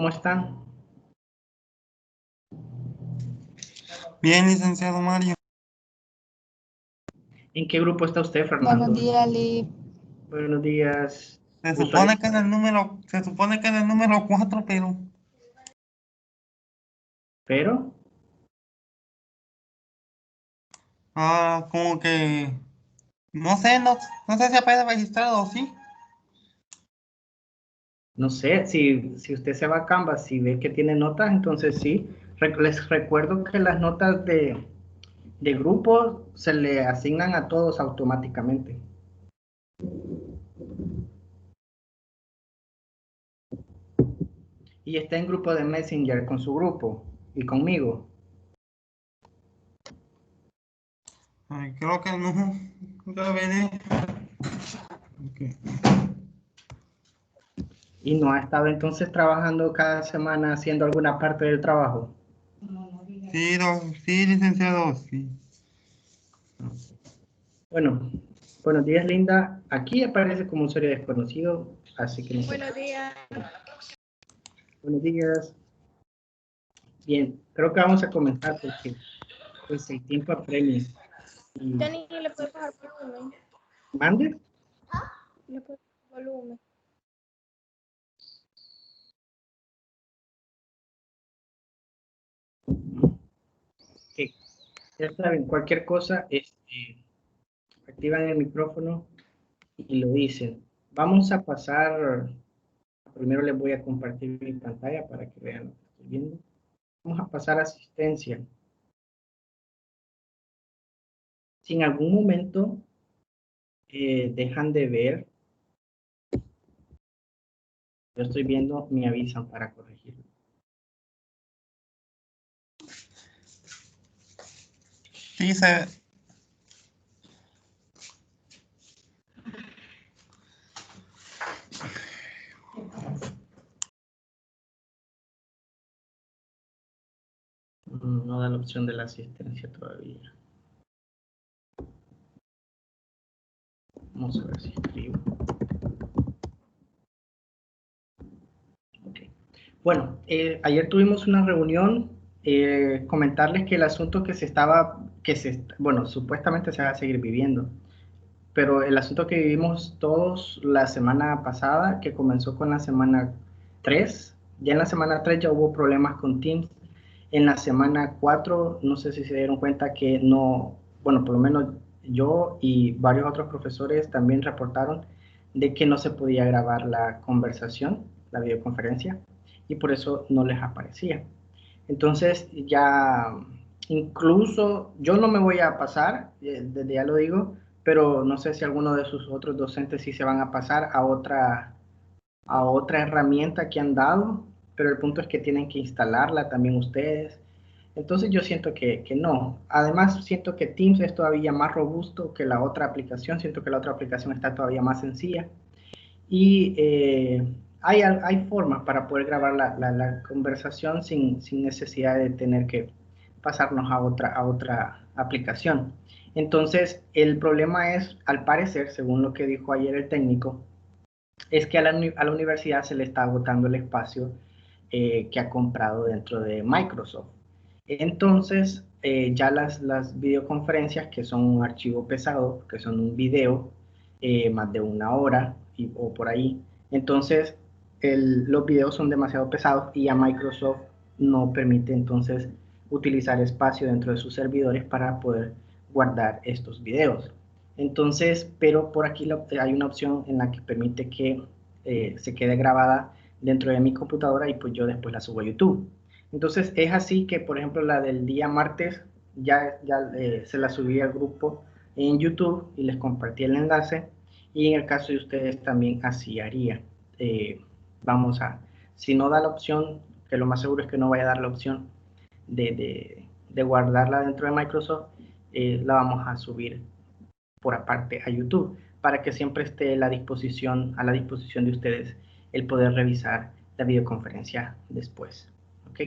¿cómo están? Bien, licenciado Mario. ¿En qué grupo está usted, Fernando? Buenos días, Lee. Buenos días. Se Gusto supone en- que en el número 4, pero Pero, como que no sé si aparece registrado o sí. no sé, si usted se va a Canvas, si ve que tiene notas, entonces sí. Les recuerdo que las notas de grupo se le asignan a todos automáticamente. Y está en grupo de Messenger con su grupo y conmigo. Ay, creo que no. Ya veré. Ok. Y no ha estado entonces trabajando cada semana haciendo alguna parte del trabajo. Sí, sí, licenciado, sí. Bueno, buenos días, Linda. Aquí aparece como usuario desconocido, así que no sé. Buenos días. Buenos días. Bien, creo que vamos a comenzar porque pues el tiempo apremia. Y Jenny, ¿le puedes bajar volumen? mande. ¿Le puedes bajar volumen? Ok, ya saben, cualquier cosa, activan el micrófono y lo dicen. Vamos a pasar, primero les voy a compartir mi pantalla para que vean lo que estoy viendo. Vamos a pasar asistencia. Si en algún momento dejan de ver, yo estoy viendo, me avisan para corregirlo. Sí, No da la opción de la asistencia todavía. Vamos a ver si escribo. Okay. Bueno, ayer tuvimos una reunión, comentarles que el asunto bueno, supuestamente se va a seguir viviendo, pero el asunto que vivimos todos la semana pasada, que comenzó con la semana 3, ya en la semana 3 ya hubo problemas con Teams. En la semana 4, no sé si se dieron cuenta que no, bueno, por lo menos yo y varios otros profesores también reportaron de que no se podía grabar la conversación, la videoconferencia, y por eso no les aparecía. Entonces ya, incluso yo no me voy a pasar, desde ya lo digo, pero no sé si alguno de sus otros docentes sí se van a pasar a otra herramienta que han dado, pero el punto es que tienen que instalarla también ustedes. Entonces yo siento que no. Además siento que Teams es todavía más robusto que la otra aplicación, siento que la otra aplicación está todavía más sencilla. Y hay formas para poder grabar la conversación sin necesidad de tener que pasarnos a otra aplicación. Entonces, el problema es, al parecer, según lo que dijo ayer el técnico, es que a la universidad se le está agotando el espacio que ha comprado dentro de Microsoft. Entonces, ya las videoconferencias, que son un archivo pesado, que son un video, más de 1 hora o por ahí, entonces los videos son demasiado pesados y a Microsoft no permite entonces utilizar espacio dentro de sus servidores para poder guardar estos videos. Entonces, pero por aquí hay una opción en la que permite que se quede grabada dentro de mi computadora y pues yo después la subo a YouTube. Entonces es así que, por ejemplo, la del día martes ya se la subí al grupo en YouTube y les compartí el enlace. Y en el caso de ustedes también así haría. Eh, vamos a, si no da la opción, que lo más seguro es que no vaya a dar la opción de guardarla dentro de Microsoft, la vamos a subir por aparte a YouTube para que siempre esté a la disposición de ustedes el poder revisar la videoconferencia después. ¿Ok?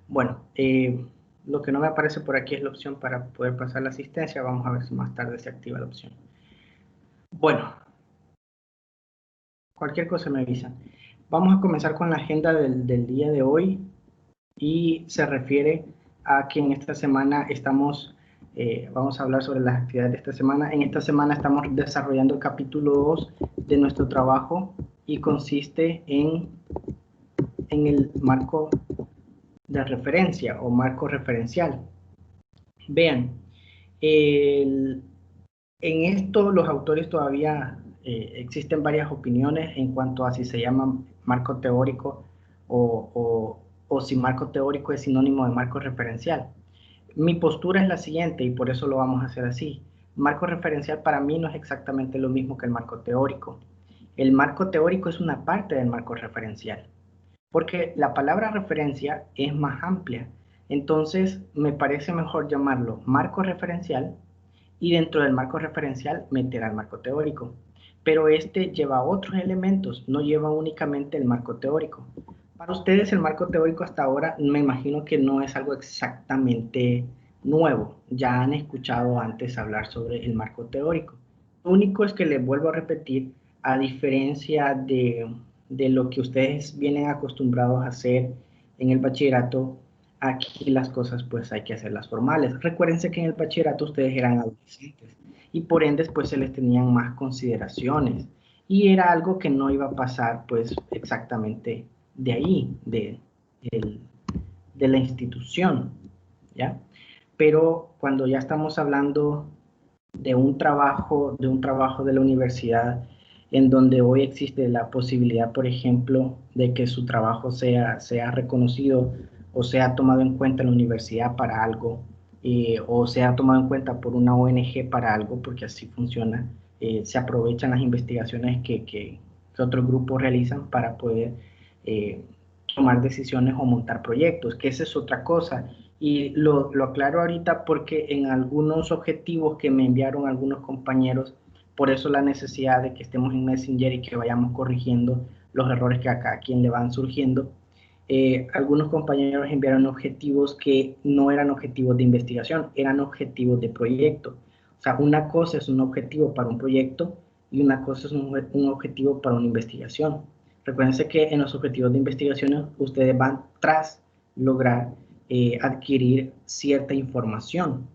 Bueno, lo que no me aparece por aquí es la opción para poder pasar la asistencia. Vamos a ver si más tarde se activa la opción. Bueno, cualquier cosa me avisan. Vamos a comenzar con la agenda del día de hoy y se refiere a que en esta semana vamos a hablar sobre las actividades de esta semana. En esta semana estamos desarrollando el capítulo 2 de nuestro trabajo y consiste en el marco de referencia o marco referencial. Vean, en esto los autores todavía existen varias opiniones en cuanto a si se llama marco teórico o si marco teórico es sinónimo de marco referencial. Mi postura es la siguiente y por eso lo vamos a hacer así. Marco referencial para mí no es exactamente lo mismo que el marco teórico. El marco teórico es una parte del marco referencial, porque la palabra referencia es más amplia. Entonces me parece mejor llamarlo marco referencial y dentro del marco referencial meter al marco teórico. Pero este lleva otros elementos, no lleva únicamente el marco teórico. Para ustedes el marco teórico hasta ahora me imagino que no es algo exactamente nuevo. Ya han escuchado antes hablar sobre el marco teórico. Lo único es que les vuelvo a repetir, a diferencia de lo que ustedes vienen acostumbrados a hacer en el bachillerato, aquí las cosas pues hay que hacerlas formales. Recuérdense que en el bachillerato ustedes eran adolescentes y por ende pues se les tenían más consideraciones y era algo que no iba a pasar pues exactamente de ahí, de la institución, ¿ya? Pero cuando ya estamos hablando de un trabajo de la universidad en donde hoy existe la posibilidad, por ejemplo, de que su trabajo sea reconocido o sea tomado en cuenta en la universidad para algo, o sea tomado en cuenta por una ONG para algo, porque así funciona, se aprovechan las investigaciones que otros grupos realizan para poder eh, tomar decisiones o montar proyectos, que esa es otra cosa. Y lo aclaro ahorita porque en algunos objetivos que me enviaron algunos compañeros, por eso la necesidad de que estemos en Messenger y que vayamos corrigiendo los errores que a cada quien le van surgiendo. Algunos compañeros enviaron objetivos que no eran objetivos de investigación, eran objetivos de proyecto. O sea, una cosa es un objetivo para un proyecto y una cosa es un objetivo para una investigación. Recuérdense que en los objetivos de investigación ustedes van tras lograr adquirir cierta información.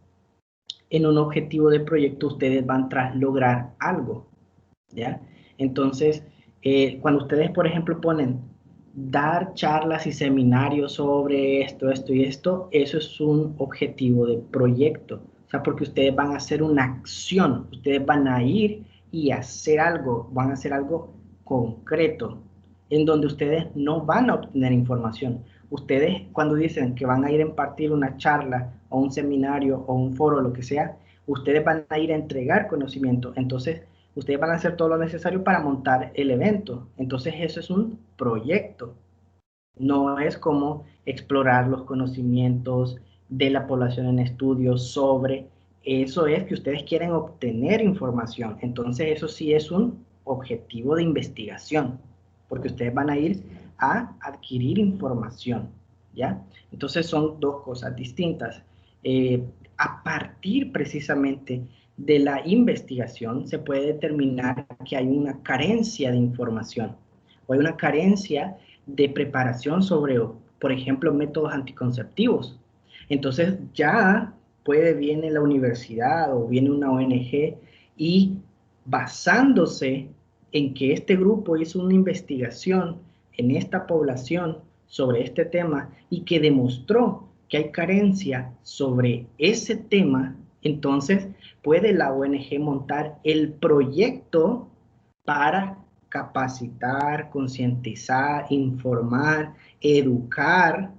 En un objetivo de proyecto ustedes van tras lograr algo, ¿ya? Entonces, cuando ustedes, por ejemplo, ponen dar charlas y seminarios sobre esto, esto y esto, eso es un objetivo de proyecto. O sea, porque ustedes van a hacer una acción, ustedes van a ir y hacer algo, van a hacer algo concreto, en donde ustedes no van a obtener información. Ustedes cuando dicen que van a ir a impartir una charla o un seminario o un foro, lo que sea, ustedes van a ir a entregar conocimiento. Entonces, ustedes van a hacer todo lo necesario para montar el evento. Entonces, eso es un proyecto. No es como explorar los conocimientos de la población en estudios sobre, eso es que ustedes quieren obtener información. Entonces, eso sí es un objetivo de investigación, porque ustedes van a ir a adquirir información, ¿ya? Entonces, son dos cosas distintas. A partir precisamente de la investigación se puede determinar que hay una carencia de información o hay una carencia de preparación sobre, por ejemplo, métodos anticonceptivos. Entonces ya viene la universidad o viene una ONG y basándose en que este grupo hizo una investigación en esta población sobre este tema y que demostró que hay carencia sobre ese tema, entonces puede la ONG montar el proyecto para capacitar, concientizar, informar, educar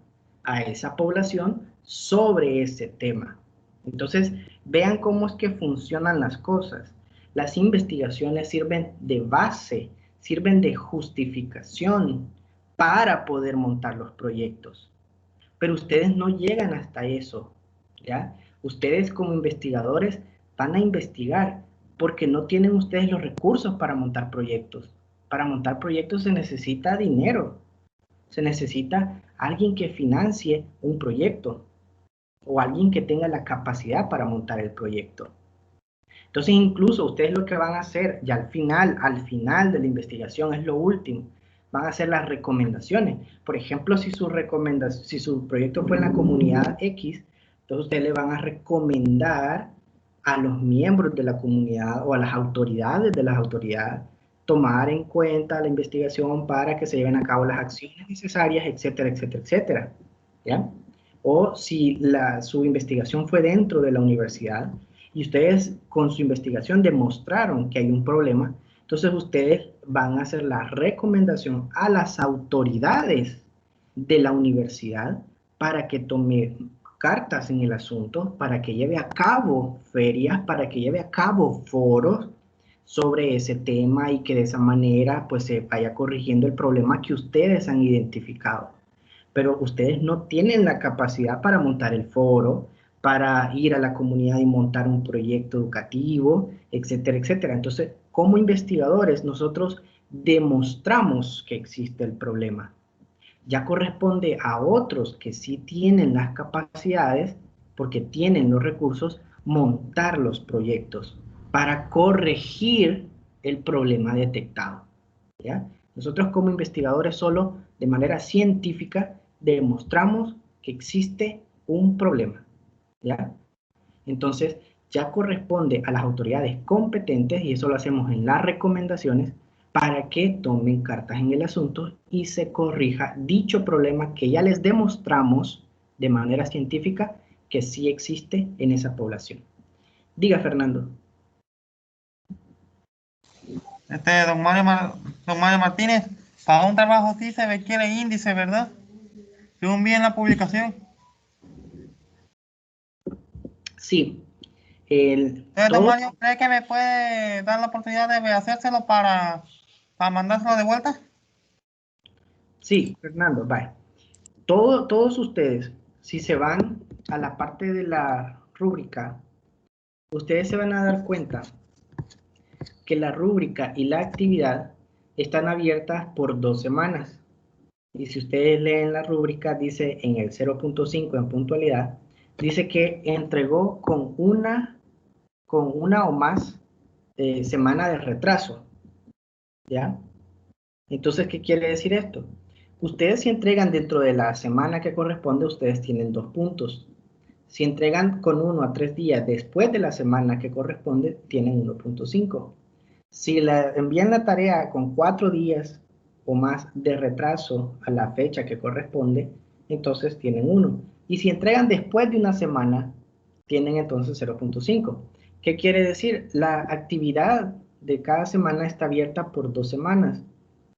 a esa población sobre ese tema. Entonces, vean cómo es que funcionan las cosas. Las investigaciones sirven de base, sirven de justificación para poder montar los proyectos. Pero ustedes no llegan hasta eso, ¿ya? Ustedes como investigadores van a investigar porque no tienen ustedes los recursos para montar proyectos. Para montar proyectos se necesita dinero, se necesita alguien que financie un proyecto o alguien que tenga la capacidad para montar el proyecto. Entonces, incluso ustedes lo que van a hacer ya al final de la investigación es lo último. van a ser las recomendaciones. Por ejemplo, si su proyecto fue en la comunidad X, entonces ustedes le van a recomendar a los miembros de la comunidad o a las autoridades de las autoridades tomar en cuenta la investigación para que se lleven a cabo las acciones necesarias, etcétera, etcétera, etcétera. ¿Ya? O si su investigación fue dentro de la universidad y ustedes con su investigación demostraron que hay un problema, entonces ustedes van a hacer la recomendación a las autoridades de la universidad para que tome cartas en el asunto, para que lleve a cabo ferias, para que lleve a cabo foros sobre ese tema y que de esa manera pues se vaya corrigiendo el problema que ustedes han identificado. Pero ustedes no tienen la capacidad para montar el foro, para ir a la comunidad y montar un proyecto educativo, etcétera, etcétera. Entonces, como investigadores, nosotros demostramos que existe el problema. Ya corresponde a otros que sí tienen las capacidades, porque tienen los recursos, montar los proyectos para corregir el problema detectado. ¿Ya? Nosotros como investigadores solo de manera científica demostramos que existe un problema. ¿Ya? Entonces ya corresponde a las autoridades competentes, y eso lo hacemos en las recomendaciones, para que tomen cartas en el asunto y se corrija dicho problema que ya les demostramos de manera científica que sí existe en esa población. Diga, Fernando. Don Mario Martínez, para un trabajo sí se requiere índice, ¿verdad? Según vi en la publicación. Sí. Entonces, don Mario, ¿cree que me puede dar la oportunidad de hacérselo para mandárselo de vuelta? Sí, Fernando, vaya. Todos ustedes, si se van a la parte de la rúbrica, ustedes se van a dar cuenta que la rúbrica y la actividad están abiertas por 2 semanas. Y si ustedes leen la rúbrica, dice en el 0.5 en puntualidad, dice que entregó con una o más semana de retraso. ¿Ya? Entonces, ¿qué quiere decir esto? Ustedes si entregan dentro de la semana que corresponde, ustedes tienen 2 puntos. Si entregan con 1 a 3 días después de la semana que corresponde, tienen 1.5. Si envían la tarea con 4 días o más de retraso a la fecha que corresponde, entonces tienen 1. Y si entregan después de una semana, tienen entonces 0.5. ¿Qué quiere decir? La actividad de cada semana está abierta por 2 semanas.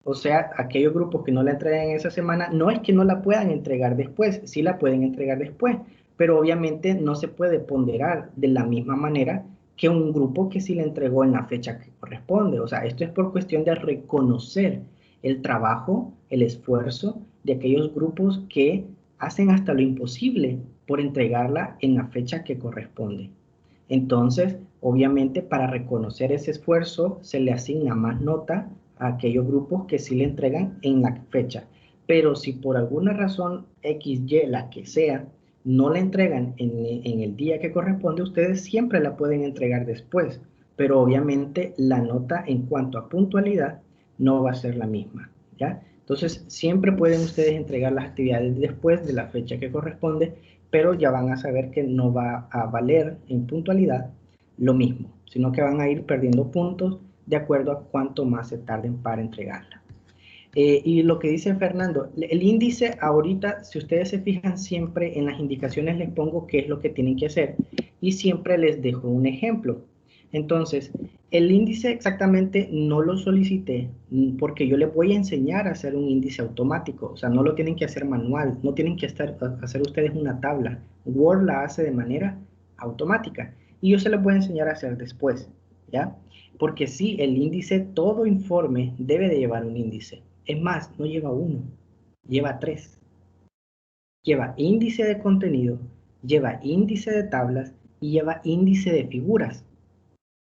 O sea, aquellos grupos que no la entregan en esa semana, no es que no la puedan entregar después, sí la pueden entregar después, pero obviamente no se puede ponderar de la misma manera que un grupo que sí la entregó en la fecha que corresponde. O sea, esto es por cuestión de reconocer el trabajo, el esfuerzo de aquellos grupos que hacen hasta lo imposible por entregarla en la fecha que corresponde. Entonces, obviamente, para reconocer ese esfuerzo, se le asigna más nota a aquellos grupos que sí le entregan en la fecha. Pero si por alguna razón X, Y, la que sea, no la entregan en el día que corresponde, ustedes siempre la pueden entregar después. Pero obviamente la nota en cuanto a puntualidad no va a ser la misma, ¿ya? Entonces, siempre pueden ustedes entregar las actividades después de la fecha que corresponde, pero ya van a saber que no va a valer en puntualidad lo mismo, sino que van a ir perdiendo puntos de acuerdo a cuánto más se tarden para entregarla. Y lo que dice Fernando, el índice ahorita, si ustedes se fijan, siempre en las indicaciones les pongo qué es lo que tienen que hacer y siempre les dejo un ejemplo. Entonces, el índice exactamente no lo solicité porque yo les voy a enseñar a hacer un índice automático, o sea, no lo tienen que hacer manual, no tienen que hacer ustedes una tabla. Word la hace de manera automática y yo se los voy a enseñar a hacer después, ¿ya? Porque sí, el índice, todo informe debe de llevar un índice. Es más, no lleva 1, lleva 3. Lleva índice de contenido, lleva índice de tablas y lleva índice de figuras.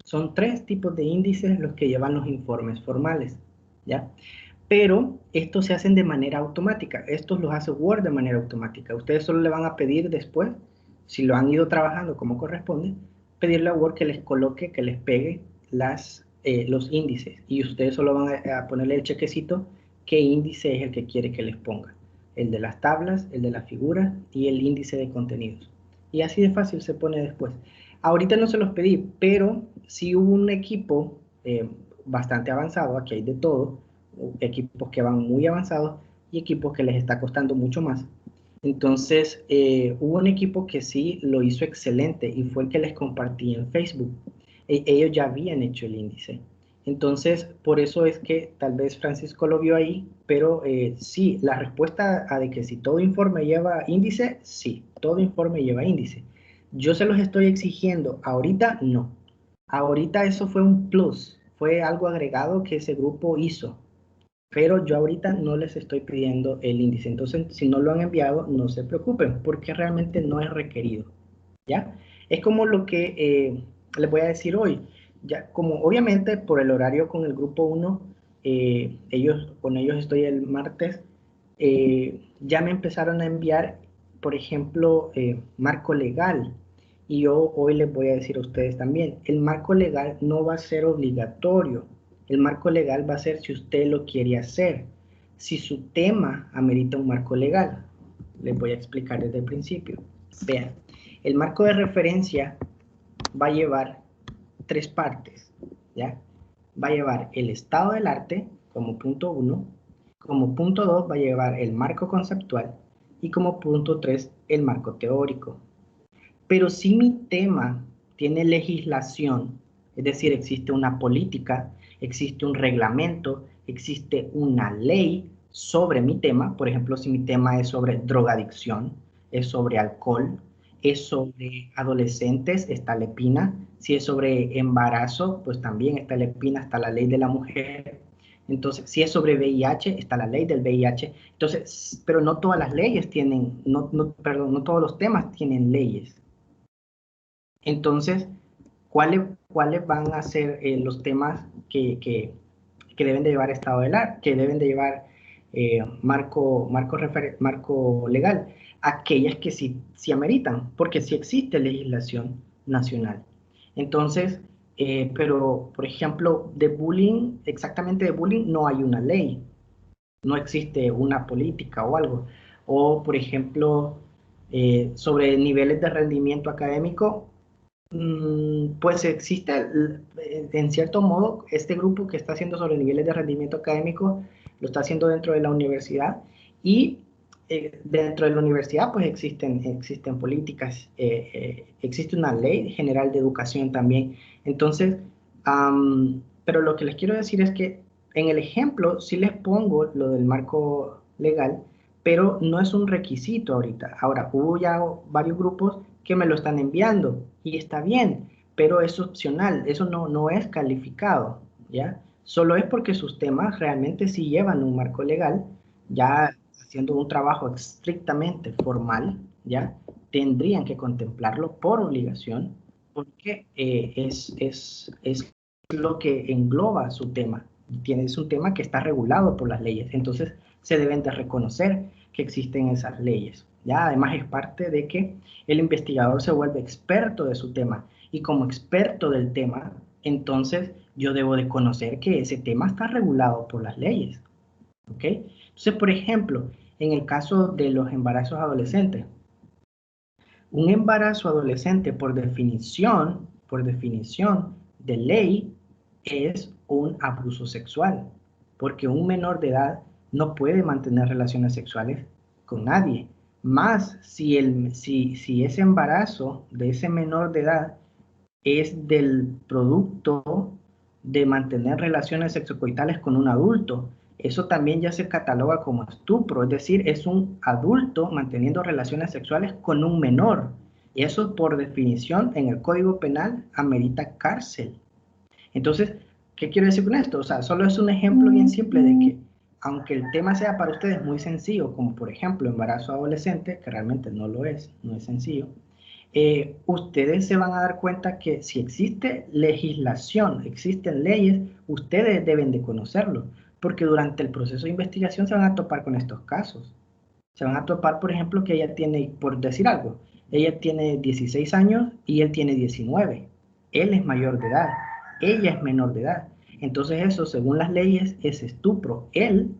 Son 3 tipos de índices los que llevan los informes formales, ¿ya? Pero estos se hacen de manera automática. Estos los hace Word de manera automática. Ustedes solo le van a pedir después, si lo han ido trabajando como corresponde, pedirle a Word que les coloque, que les pegue los índices. Y ustedes solo van a ponerle el chequecito qué índice es el que quiere que les ponga. El de las tablas, el de las figuras y el índice de contenidos. Y así de fácil se pone después. Ahorita no se los pedí, pero sí hubo un equipo bastante avanzado, aquí hay de todo, equipos que van muy avanzados y equipos que les está costando mucho más. Entonces, hubo un equipo que sí lo hizo excelente y fue el que les compartí en Facebook. Ellos ya habían hecho el índice. Entonces, por eso es que tal vez Francisco lo vio ahí, pero sí, la respuesta a de que si todo informe lleva índice, sí, todo informe lleva índice. Yo se los estoy exigiendo, ahorita no. Ahorita eso fue un plus, fue algo agregado que ese grupo hizo, pero yo ahorita no les estoy pidiendo el índice. Entonces, si no lo han enviado, no se preocupen, porque realmente no es requerido, ¿ya? Es como lo que les voy a decir hoy. Ya, como obviamente por el horario con el grupo 1, con ellos estoy el martes, ya me empezaron a enviar, por ejemplo, marco legal. Y yo hoy les voy a decir a ustedes también, el marco legal no va a ser obligatorio. El marco legal va a ser si usted lo quiere hacer. Si su tema amerita un marco legal. Les voy a explicar desde el principio. Vean, el marco de referencia va a llevar 3 partes, ¿ya? Va a llevar el estado del arte como punto 1, como punto 2 va a llevar el marco conceptual y como punto 3 el marco teórico. Pero si mi tema tiene legislación, es decir, existe una política, existe un reglamento, existe una ley sobre mi tema, por ejemplo, si mi tema es sobre drogadicción, es sobre alcohol, es sobre adolescentes, está la EPINA, si es sobre embarazo, pues también está la EPINA, está la ley de la mujer. Entonces, si es sobre VIH, está la ley del VIH. Entonces, pero no todas las leyes tienen, perdón, no todos los temas tienen leyes. Entonces, ¿cuáles van a ser los temas que deben de llevar estado del arte, que deben de llevar marco legal? Aquellas que sí ameritan, porque sí existe legislación nacional. Entonces, pero, por ejemplo, de bullying, exactamente de bullying, no hay una ley, no existe una política o algo. O, por ejemplo, sobre niveles de rendimiento académico, pues existe, en cierto modo, este grupo que está haciendo sobre niveles de rendimiento académico, lo está haciendo dentro de la universidad y dentro de la universidad pues existen políticas, existe una ley general de educación también. Entonces, pero lo que les quiero decir es que en el ejemplo sí les pongo lo del marco legal, pero no es un requisito ahorita. Ahora, hubo ya varios grupos que me lo están enviando y está bien, pero es opcional, eso no es calificado, ¿ya? Solo es porque sus temas realmente sí llevan un marco legal, ya haciendo un trabajo estrictamente formal, ¿ya? Tendrían que contemplarlo por obligación, porque es lo que engloba su tema. Es un tema que está regulado por las leyes, entonces se deben de reconocer que existen esas leyes. Ya, además es parte de que el investigador se vuelve experto de su tema y como experto del tema, entonces yo debo de conocer que ese tema está regulado por las leyes. ¿Ok? Entonces, por ejemplo, en el caso de los embarazos adolescentes, un embarazo adolescente por definición de ley es un abuso sexual, porque un menor de edad no puede mantener relaciones sexuales con nadie. Más si ese embarazo de ese menor de edad es del producto de mantener relaciones sexocoitales con un adulto. Eso también ya se cataloga como estupro, es decir, es un adulto manteniendo relaciones sexuales con un menor. Y eso, por definición, en el Código Penal amerita cárcel. Entonces, ¿qué quiero decir con esto? O sea, solo es un ejemplo bien simple de que, aunque el tema sea para ustedes muy sencillo, como por ejemplo embarazo adolescente, que realmente no lo es, no es sencillo, ustedes se van a dar cuenta que si existe legislación, existen leyes, ustedes deben de conocerlo, porque durante el proceso de investigación se van a topar con estos casos. Se van a topar, por ejemplo, que ella tiene, por decir algo, ella tiene 16 años y él tiene 19. Él es mayor de edad, ella es menor de edad. Entonces eso, según las leyes, es estupro. Él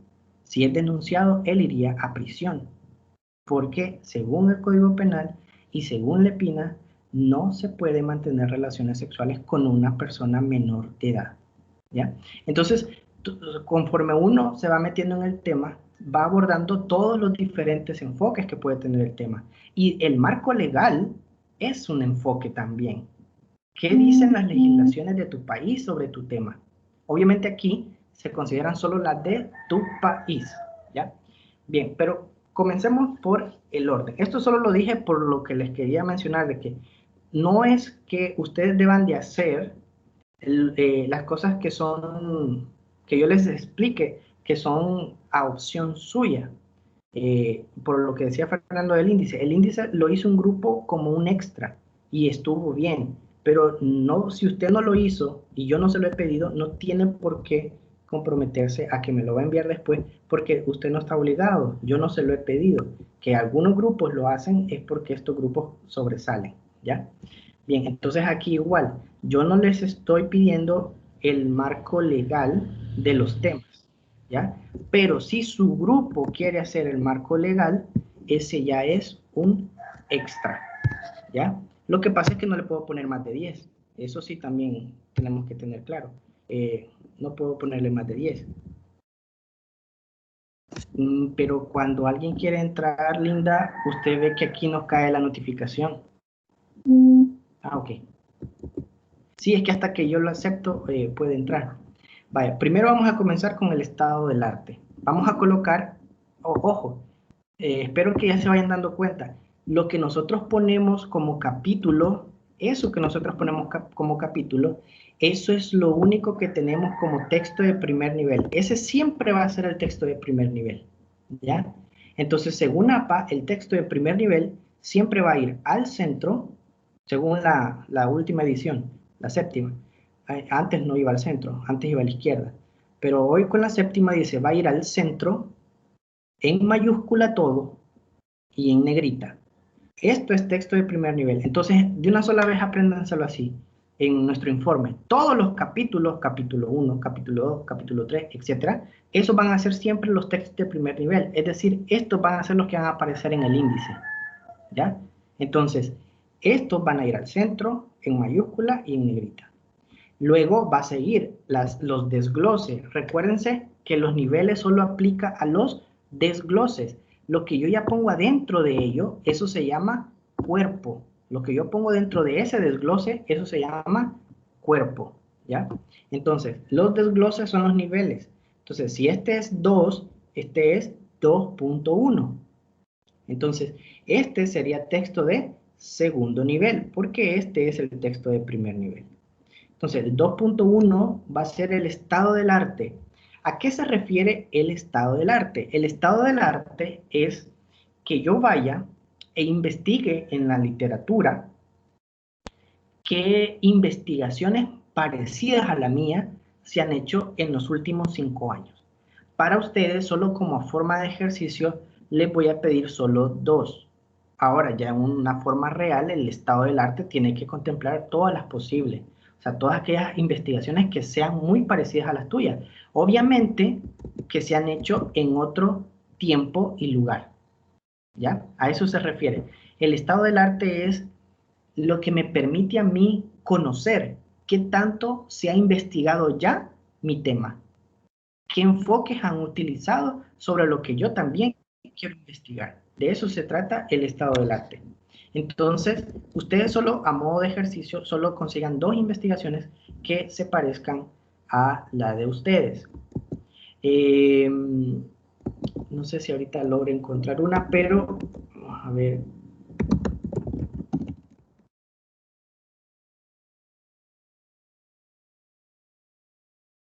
Si es denunciado, él iría a prisión. Porque según el Código Penal y según Lepina, no se puede mantener relaciones sexuales con una persona menor de edad, ¿ya? Entonces, conforme uno se va metiendo en el tema, va abordando todos los diferentes enfoques que puede tener el tema. Y el marco legal es un enfoque también. ¿Qué dicen las legislaciones de tu país sobre tu tema? Obviamente aquí se consideran solo las de tu país, ¿ya? Bien, pero comencemos por el orden. Esto solo lo dije por lo que les quería mencionar, de que no es que ustedes deban de hacer las cosas que son, que yo les explique, que son a opción suya. Por lo que decía Fernando del índice, el índice lo hizo un grupo como un extra y estuvo bien, pero no, si usted no lo hizo y yo no se lo he pedido, no tiene por qué comprometerse a que me lo va a enviar después, porque usted no está obligado, yo no se lo he pedido. Que algunos grupos lo hacen es porque estos grupos sobresalen, ¿ya? Bien, entonces aquí igual, yo no les estoy pidiendo el marco legal de los temas, ¿ya? Pero si su grupo quiere hacer el marco legal, ese ya es un extra, ¿ya? Lo que pasa es que no le puedo poner más de 10. Eso sí también tenemos que tener claro. No puedo ponerle más de 10. Pero cuando alguien quiere entrar, Linda, usted ve que aquí nos cae la notificación. Ah, ok. Sí, es que hasta que yo lo acepto puede entrar. Vaya, primero vamos a comenzar con el estado del arte. Vamos a colocar, ojo, espero que ya se vayan dando cuenta, lo que nosotros ponemos como capítulo, eso que nosotros ponemos como capítulo, eso es lo único que tenemos como texto de primer nivel. Ese siempre va a ser el texto de primer nivel, ¿ya? Entonces, según APA, el texto de primer nivel siempre va a ir al centro, según la última edición, la séptima. Antes no iba al centro, antes iba a la izquierda. Pero hoy con la séptima dice, va a ir al centro, en mayúscula todo y en negrita. Esto es texto de primer nivel. Entonces, de una sola vez apréndanselo así en nuestro informe. Todos los capítulos, capítulo 1, capítulo 2, capítulo 3, etcétera, esos van a ser siempre los textos de primer nivel. Es decir, estos van a ser los que van a aparecer en el índice, ¿ya? Entonces, estos van a ir al centro, en mayúscula y en negrita. Luego va a seguir los desgloses. Recuérdense que los niveles solo aplica a los desgloses. Lo que yo ya pongo adentro de ello, eso se llama cuerpo. Lo que yo pongo dentro de ese desglose, eso se llama cuerpo, ¿ya? Entonces, los desgloses son los niveles. Entonces, si este es 2, este es 2.1. Entonces, este sería texto de segundo nivel, porque este es el texto de primer nivel. Entonces, el 2.1 va a ser el estado del arte. ¿A qué se refiere el estado del arte? El estado del arte es que yo vaya e investigue en la literatura qué investigaciones parecidas a la mía se han hecho en los últimos 5 años. Para ustedes, solo como forma de ejercicio, les voy a pedir solo 2. Ahora, ya en una forma real, el estado del arte tiene que contemplar todas las posibles. O sea, todas aquellas investigaciones que sean muy parecidas a las tuyas. Obviamente, que se han hecho en otro tiempo y lugar. ¿Ya? A eso se refiere. El estado del arte es lo que me permite a mí conocer qué tanto se ha investigado ya mi tema, qué enfoques han utilizado sobre lo que yo también quiero investigar. De eso se trata el estado del arte. Entonces, ustedes solo a modo de ejercicio, solo consigan 2 investigaciones que se parezcan a la de ustedes. No sé si ahorita logro encontrar una, pero vamos a ver.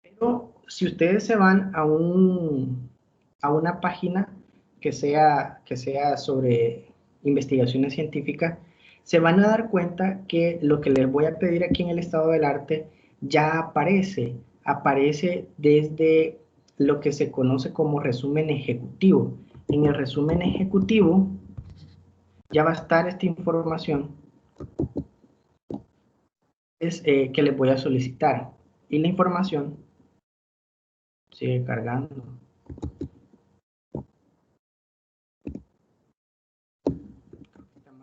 Pero si ustedes se van a una página que sea sobre investigaciones científicas, se van a dar cuenta que lo que les voy a pedir aquí en el estado del arte ya aparece desde lo que se conoce como resumen ejecutivo. En el resumen ejecutivo ya va a estar esta información que les voy a solicitar. Y la información sigue cargando.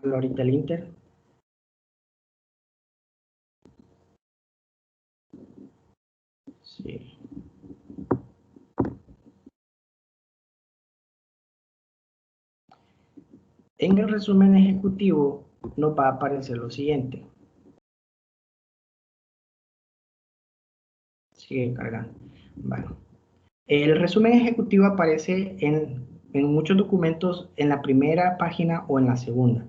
ahorita el Inter. Sí. En el resumen ejecutivo nos va a aparecer lo siguiente. Sigue cargando. Bueno. El resumen ejecutivo aparece en muchos documentos en la primera página o en la segunda.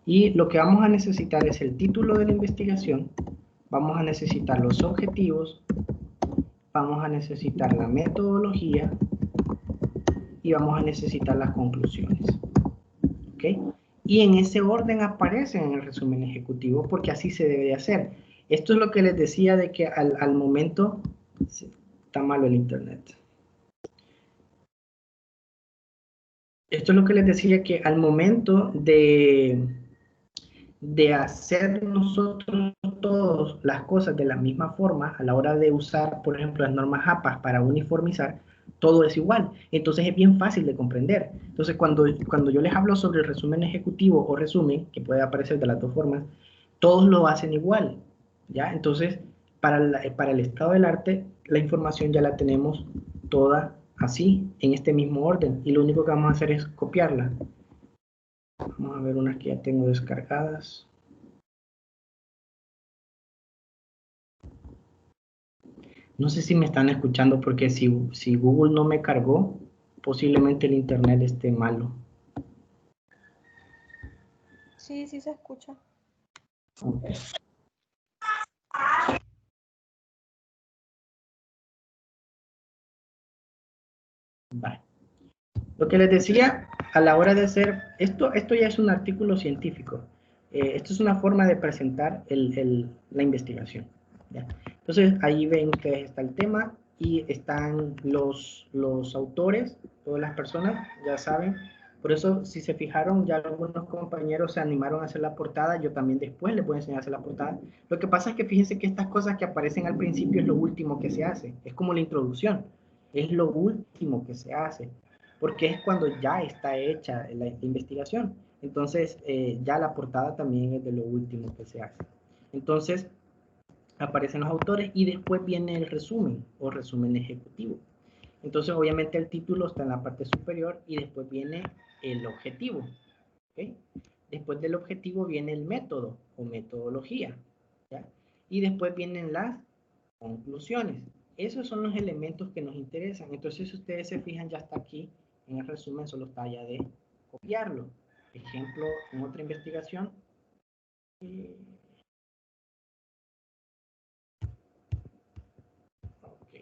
Y lo que vamos a necesitar es el título de la investigación, vamos a necesitar los objetivos, vamos a necesitar la metodología y vamos a necesitar las conclusiones. ¿Ok? Y en ese orden aparecen en el resumen ejecutivo porque así se debe de hacer. Esto es lo que les decía de que al momento... Sí, está malo el internet. Esto es lo que les decía, que al momento de hacer nosotros todos las cosas de la misma forma, a la hora de usar, por ejemplo, las normas APA para uniformizar, todo es igual. Entonces es bien fácil de comprender. Entonces cuando yo les hablo sobre el resumen ejecutivo o resumen, que puede aparecer de las dos formas, todos lo hacen igual, ¿ya? Entonces, para el estado del arte, la información ya la tenemos toda así, en este mismo orden, y lo único que vamos a hacer es copiarla. Vamos a ver unas que ya tengo descargadas. No sé si me están escuchando porque si Google no me cargó, posiblemente el internet esté malo. Sí, sí se escucha. Okay. Vale. Lo que les decía, a la hora de hacer, esto ya es un artículo científico. Esto es una forma de presentar la investigación. ¿Ya? Entonces, ahí ven que está el tema y están los autores, todas las personas, ya saben. Por eso, si se fijaron, ya algunos compañeros se animaron a hacer la portada. Yo también después les voy a enseñar a hacer la portada. Lo que pasa es que fíjense que estas cosas que aparecen al principio es lo último que se hace. Es como la introducción. Es lo último que se hace porque es cuando ya está hecha la investigación. Entonces, ya la portada también es de lo último que se hace. Entonces, aparecen los autores y después viene el resumen o resumen ejecutivo. Entonces, obviamente el título está en la parte superior y después viene el objetivo. ¿Okay? Después del objetivo viene el método o metodología. ¿Ya? Y después vienen las conclusiones. Esos son los elementos que nos interesan. Entonces, si ustedes se fijan, ya está aquí en el resumen, solo está ya de copiarlo. Ejemplo, en otra investigación. Ok,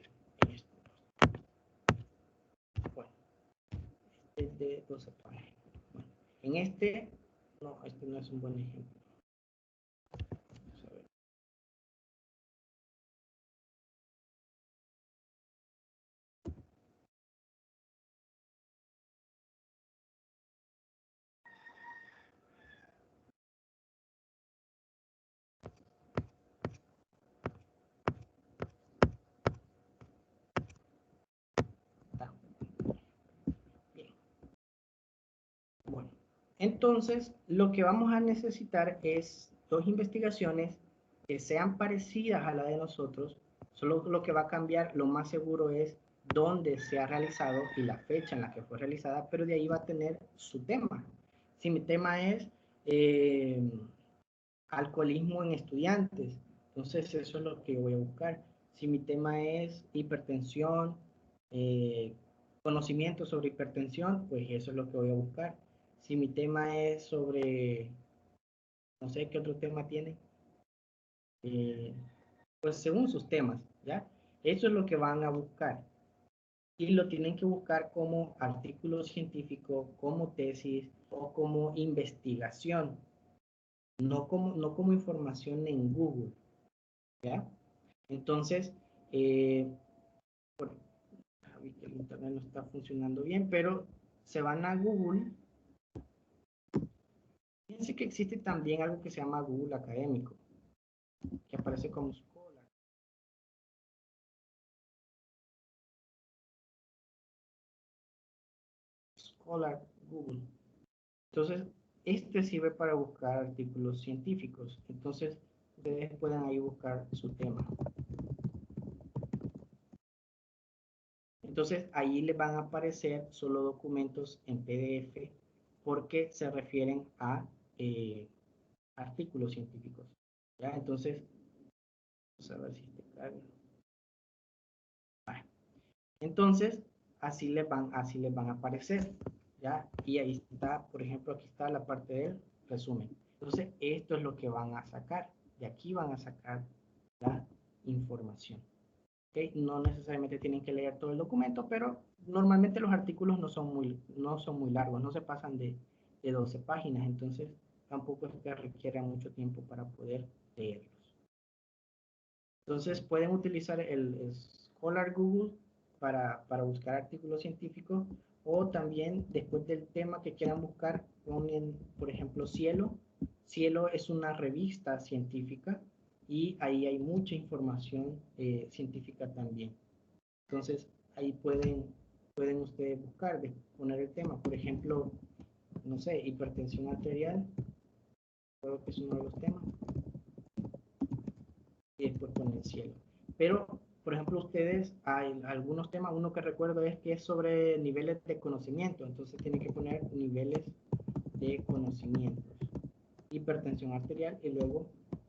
bueno, este de 12 páginas. Bueno, en este, no, este no es un buen ejemplo. Vamos a ver. Está. Bien. Bueno, entonces lo que vamos a necesitar es dos investigaciones que sean parecidas a la de nosotros, solo lo que va a cambiar, lo más seguro es dónde se ha realizado y la fecha en la que fue realizada, pero de ahí va a tener su tema. Si mi tema es alcoholismo en estudiantes, entonces eso es lo que voy a buscar. Si mi tema es hipertensión, eh, conocimiento sobre hipertensión, pues eso es lo que voy a buscar. Si mi tema es sobre, no sé qué otro tema tiene, eh, pues según sus temas, ¿ya? Eso es lo que van a buscar. Y lo tienen que buscar como artículo científico, como tesis o como investigación, no como información en Google, ¿ya? Entonces, bueno, el internet no está funcionando bien, pero se van a Google. Fíjense que existe también algo que se llama Google Académico, que aparece como Scholar. Scholar Google. Entonces, este sirve para buscar artículos científicos. Entonces, ustedes pueden ahí buscar su tema. Entonces, ahí les van a aparecer solo documentos en PDF porque se refieren a artículos científicos. ¿Ya? Entonces, vamos a ver si te carga. Entonces, así les van a aparecer. ¿Ya? Y ahí está, por ejemplo, aquí está la parte del resumen. Entonces, esto es lo que van a sacar. De aquí van a sacar la información. ¿Okay? No necesariamente tienen que leer todo el documento, pero normalmente los artículos no son muy largos, no se pasan de 12 páginas, entonces tampoco es que requiera mucho tiempo para poder leerlos. Entonces pueden utilizar el Scholar Google para buscar artículos científicos, o también después del tema que quieran buscar, ponen, por ejemplo, Cielo. Cielo es una revista científica y ahí hay mucha información científica también. Entonces, ahí pueden ustedes buscar, poner el tema. Por ejemplo, no sé, hipertensión arterial, creo que es uno de los temas. Y después ponen Cielo. Pero, por ejemplo, ustedes, hay algunos temas, uno que recuerdo es que es sobre niveles de conocimiento. Entonces, tienen que poner niveles de conocimientos. Hipertensión arterial y luego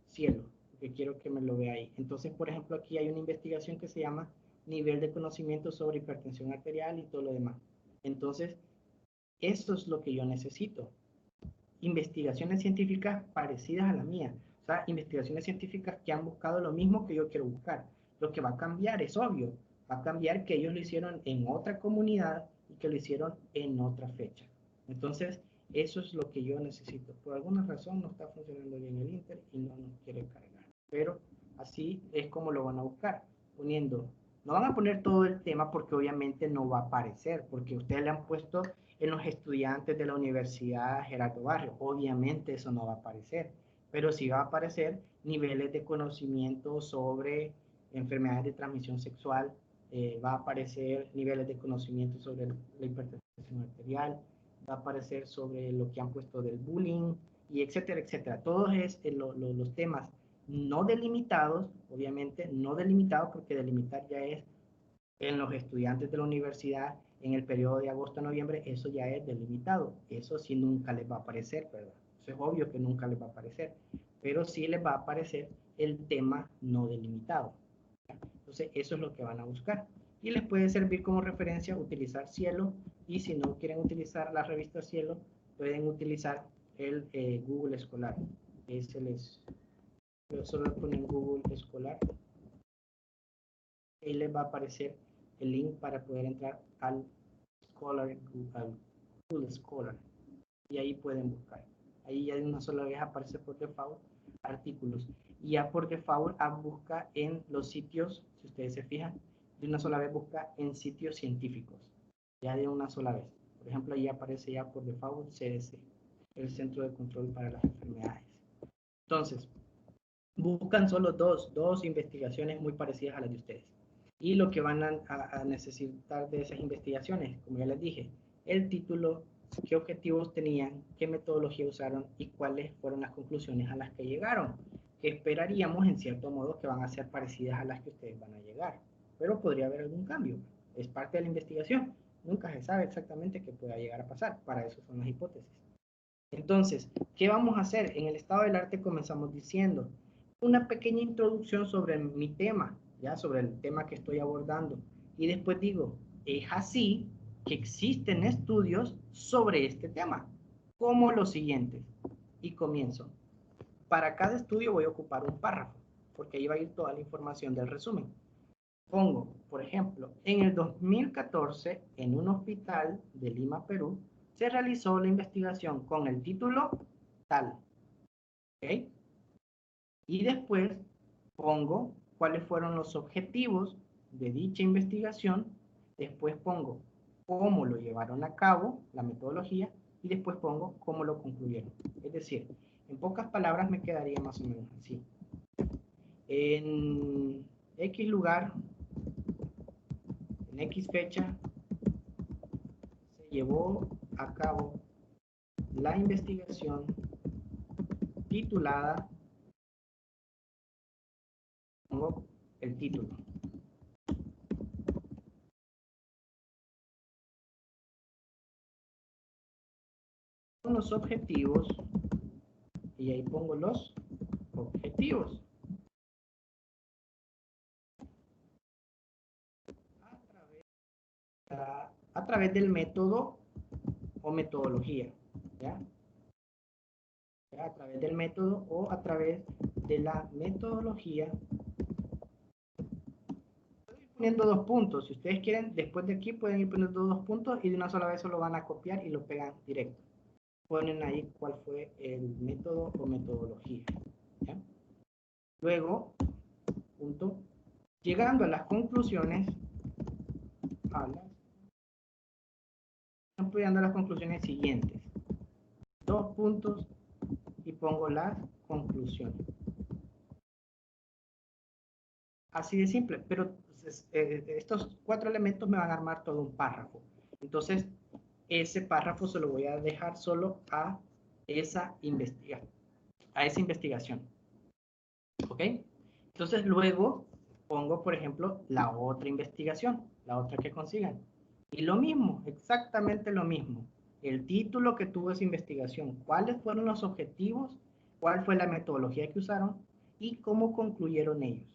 Cielo, porque quiero que me lo vea ahí. Entonces, por ejemplo, aquí hay una investigación que se llama nivel de conocimiento sobre hipertensión arterial y todo lo demás. Entonces, eso es lo que yo necesito. Investigaciones científicas parecidas a la mía. O sea, investigaciones científicas que han buscado lo mismo que yo quiero buscar. Lo que va a cambiar es obvio. Va a cambiar que ellos lo hicieron en otra comunidad y que lo hicieron en otra fecha. Entonces, eso es lo que yo necesito. Por alguna razón no está funcionando bien el Inter y no nos quiere cargar. Pero así es como lo van a buscar. Poniendo, no van a poner todo el tema porque obviamente no va a aparecer, porque ustedes le han puesto en los estudiantes de la Universidad Gerardo Barrio. Obviamente eso no va a aparecer, pero sí va a aparecer niveles de conocimiento sobre enfermedades de transmisión sexual, va a aparecer niveles de conocimiento sobre la hipertensión arterial, va a aparecer sobre lo que han puesto del bullying, y etcétera, etcétera. Todos los temas no delimitados, obviamente no delimitados, porque delimitar ya es en los estudiantes de la universidad en el periodo de agosto a noviembre, eso ya es delimitado. Eso sí nunca les va a aparecer, ¿verdad? Eso es obvio que nunca les va a aparecer, pero sí les va a aparecer el tema no delimitado. Entonces, eso es lo que van a buscar. Y les puede servir como referencia utilizar Cielo, y si no quieren utilizar la revista Cielo, pueden utilizar el Google Escolar. Ese les, solo ponen Google Escolar y les va a aparecer el link para poder entrar al Google Scholar, y ahí pueden buscar. Ahí ya de una sola vez aparece por default artículos, y ya por default busca en los sitios, si ustedes se fijan, de una sola vez busca en sitios científicos, ya de una sola vez. Por ejemplo, ahí aparece ya por default CDC, el Centro de Control para las Enfermedades. Entonces, buscan solo dos investigaciones muy parecidas a las de ustedes. Y lo que van a necesitar de esas investigaciones, como ya les dije, el título, qué objetivos tenían, qué metodología usaron y cuáles fueron las conclusiones a las que llegaron, que esperaríamos en cierto modo que van a ser parecidas a las que ustedes van a llegar, pero podría haber algún cambio, es parte de la investigación, nunca se sabe exactamente qué pueda llegar a pasar, para eso son las hipótesis. Entonces, ¿qué vamos a hacer? En el estado del arte comenzamos diciendo una pequeña introducción sobre mi tema, ya sobre el tema que estoy abordando, y después digo, es así que existen estudios sobre este tema, como los siguientes, y comienzo. Para cada estudio voy a ocupar un párrafo, porque ahí va a ir toda la información del resumen. Pongo, por ejemplo, en el 2014, en un hospital de Lima, Perú, se realizó la investigación con el título tal, ¿ok? Y después pongo cuáles fueron los objetivos de dicha investigación, después pongo cómo lo llevaron a cabo, la metodología, y después pongo cómo lo concluyeron. Es decir, en pocas palabras me quedaría más o menos así. En X lugar, en X fecha, se llevó a cabo la investigación titulada, pongo el título. Con los objetivos, y ahí pongo los objetivos. A través del método o metodología, ¿ya? A través del método o a través de la metodología. Estoy poniendo 2 puntos. Si ustedes quieren, después de aquí pueden ir poniendo 2 puntos y de una sola vez solo van a copiar y lo pegan directo. Ponen ahí cuál fue el método o metodología, ¿ya? Luego, punto, llegando a las conclusiones, estoy dando las conclusiones siguientes. 2 puntos y pongo las conclusiones. Así de simple, pero estos 4 elementos me van a armar todo un párrafo. Entonces, ese párrafo se lo voy a dejar solo a esa investigación. ¿Ok? Entonces, luego pongo, por ejemplo, la otra investigación, la otra que consigan. Y lo mismo, exactamente lo mismo. El título que tuvo esa investigación, cuáles fueron los objetivos, cuál fue la metodología que usaron y cómo concluyeron ellos.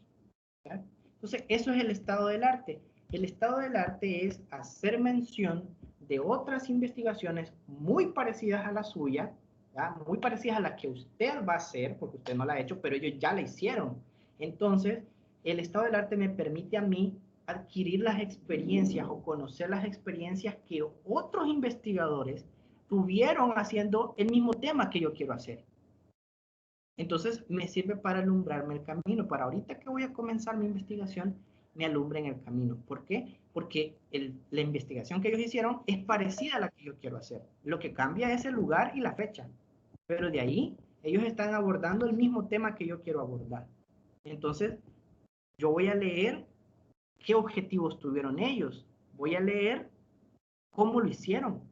¿Ya? Entonces, eso es el estado del arte. El estado del arte es hacer mención de otras investigaciones muy parecidas a la suya, ¿ya? Muy parecidas a las que usted va a hacer, porque usted no la ha hecho, pero ellos ya la hicieron. Entonces, el estado del arte me permite a mí adquirir las experiencias o conocer las experiencias que otros investigadores tuvieron haciendo el mismo tema que yo quiero hacer. Entonces me sirve para alumbrarme el camino. Para ahorita que voy a comenzar mi investigación, me alumbra en el camino. ¿Por qué? Porque la investigación que ellos hicieron es parecida a la que yo quiero hacer. Lo que cambia es el lugar y la fecha. Pero de ahí, ellos están abordando el mismo tema que yo quiero abordar. Entonces, yo voy a leer qué objetivos tuvieron ellos. Voy a leer cómo lo hicieron.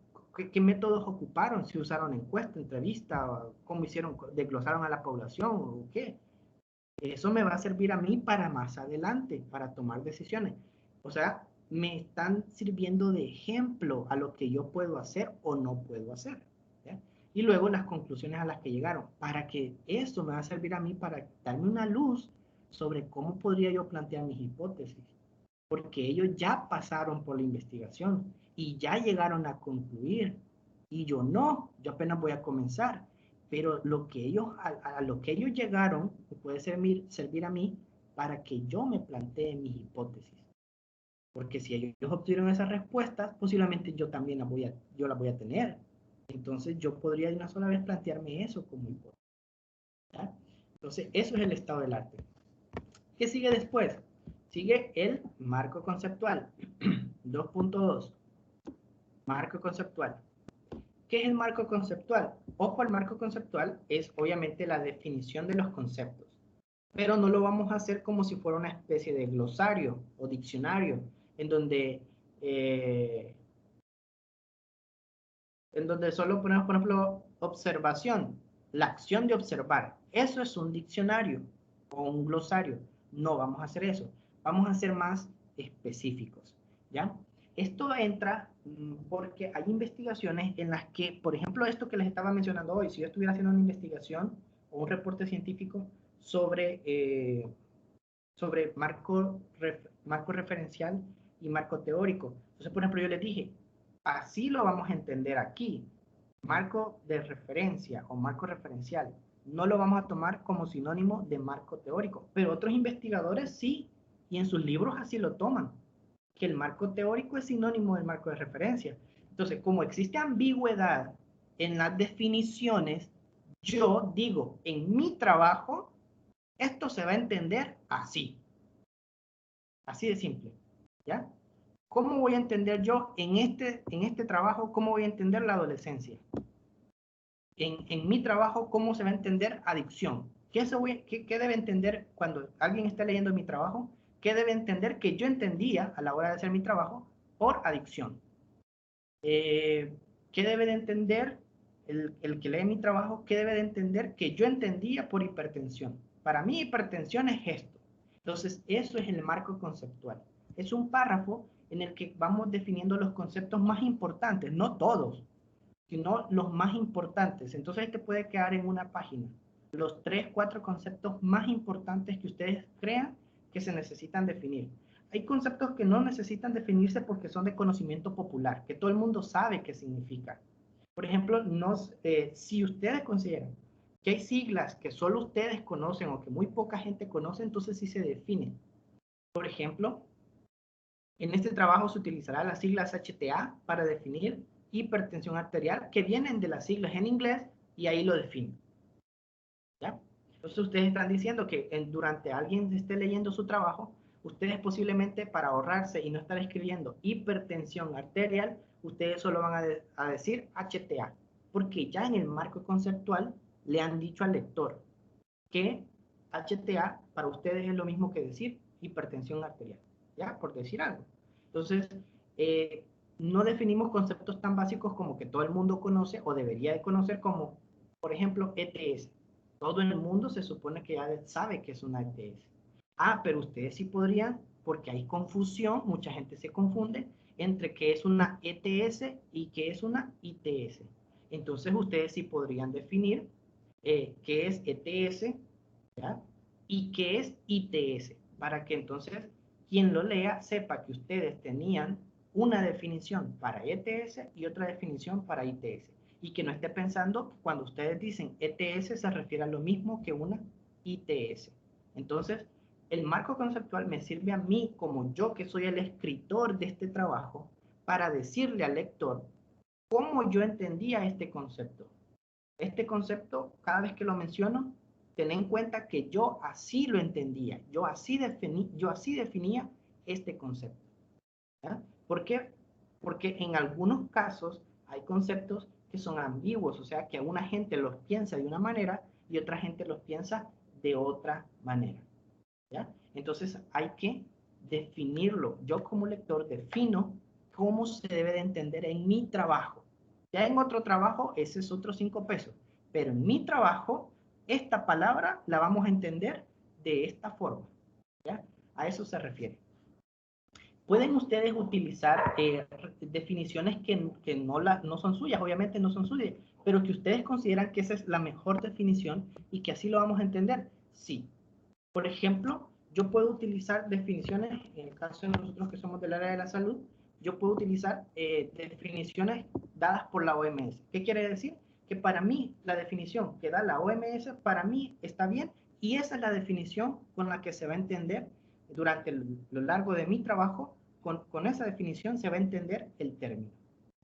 ¿Qué métodos ocuparon? Si usaron encuesta, entrevista, cómo hicieron, desglosaron a la población o qué. Eso me va a servir a mí para más adelante, para tomar decisiones. O sea, me están sirviendo de ejemplo a lo que yo puedo hacer o no puedo hacer, ¿ya? Y luego las conclusiones a las que llegaron, para que eso me va a servir a mí para darme una luz sobre cómo podría yo plantear mis hipótesis. Porque ellos ya pasaron por la investigación y ya llegaron a concluir. Y yo no, yo apenas voy a comenzar. Pero lo que ellos, a lo que ellos llegaron puede servir a mí para que yo me plantee mis hipótesis. Porque si ellos obtuvieron esas respuestas, posiblemente yo también las voy a tener. Entonces yo podría de una sola vez plantearme eso como hipótesis, ¿ya? Entonces eso es el estado del arte. ¿Qué sigue después? Sigue el marco conceptual. 2.2. Marco conceptual. ¿Qué es el marco conceptual? Ojo, el marco conceptual es obviamente la definición de los conceptos, pero no lo vamos a hacer como si fuera una especie de glosario o diccionario, en donde solo ponemos, por ejemplo, observación, la acción de observar. Eso es un diccionario o un glosario. No vamos a hacer eso. Vamos a ser más específicos, ¿ya? Esto entra porque hay investigaciones en las que, por ejemplo, esto que les estaba mencionando hoy, si yo estuviera haciendo una investigación o un reporte científico sobre marco referencial y marco teórico. Entonces, por ejemplo, yo les dije, así lo vamos a entender aquí. Marco de referencia o marco referencial. No lo vamos a tomar como sinónimo de marco teórico, pero otros investigadores sí, y en sus libros así lo toman, que el marco teórico es sinónimo del marco de referencia. Entonces, como existe ambigüedad en las definiciones, yo digo, en mi trabajo, esto se va a entender así. Así de simple, ¿ya? ¿Cómo voy a entender yo en este trabajo, cómo voy a entender la adolescencia? En mi trabajo, ¿cómo se va a entender adicción? ¿Qué debe entender cuando alguien está leyendo mi trabajo? ¿Qué debe entender que yo entendía a la hora de hacer mi trabajo por adicción? ¿Qué debe de entender el que lee mi trabajo, ¿qué debe de entender? Que yo entendía por hipertensión. Para mí hipertensión es esto. Entonces, eso es el marco conceptual. Es un párrafo en el que vamos definiendo los conceptos más importantes, no todos, sino los más importantes. Entonces, este puede quedar en una página. Los 3, 4 conceptos más importantes que ustedes crean que se necesitan definir. Hay conceptos que no necesitan definirse porque son de conocimiento popular, que todo el mundo sabe qué significa. Por ejemplo, si ustedes consideran que hay siglas que solo ustedes conocen o que muy poca gente conoce, entonces sí se definen. Por ejemplo, en este trabajo se utilizará las siglas HTA para definir hipertensión arterial, que vienen de las siglas en inglés y ahí lo definen. ¿Ya? Entonces ustedes están diciendo que durante alguien esté leyendo su trabajo, ustedes posiblemente para ahorrarse y no estar escribiendo hipertensión arterial, ustedes solo van a decir HTA, porque ya en el marco conceptual le han dicho al lector que HTA para ustedes es lo mismo que decir hipertensión arterial, ¿ya? Por decir algo. Entonces, no definimos conceptos tan básicos como que todo el mundo conoce o debería de conocer como, por ejemplo, ETS. Todo el mundo se supone que ya sabe que es una ETS. Ah, pero ustedes sí podrían, porque hay confusión, mucha gente se confunde entre qué es una ETS y qué es una ITS. Entonces ustedes sí podrían definir qué es ETS, ¿ya? Y qué es ITS, para que entonces quien lo lea sepa que ustedes tenían una definición para ETS y otra definición para ITS. Y que no esté pensando que cuando ustedes dicen ETS se refiere a lo mismo que una ITS. Entonces, el marco conceptual me sirve a mí, como yo que soy el escritor de este trabajo, para decirle al lector cómo yo entendía este concepto. Este concepto, cada vez que lo menciono, ten en cuenta que yo así lo entendía, yo así definía este concepto. ¿Ya? ¿Por qué? Porque en algunos casos hay conceptos que son ambiguos, o sea, que una gente los piensa de una manera y otra gente los piensa de otra manera. ¿Ya? Entonces hay que definirlo. Yo como lector defino cómo se debe de entender en mi trabajo. Ya en otro trabajo, ese es otro 5 pesos. Pero en mi trabajo, esta palabra la vamos a entender de esta forma. ¿Ya? A eso se refiere. Pueden ustedes utilizar definiciones que no son suyas, obviamente no son suyas, pero que ustedes consideran que esa es la mejor definición y que así lo vamos a entender. Sí. Por ejemplo, yo puedo utilizar definiciones, en el caso de nosotros que somos del área de la salud, yo puedo utilizar definiciones dadas por la OMS. ¿Qué quiere decir? Que para mí la definición que da la OMS, para mí está bien y esa es la definición con la que se va a entender durante lo largo de mi trabajo, con esa definición se va a entender el término.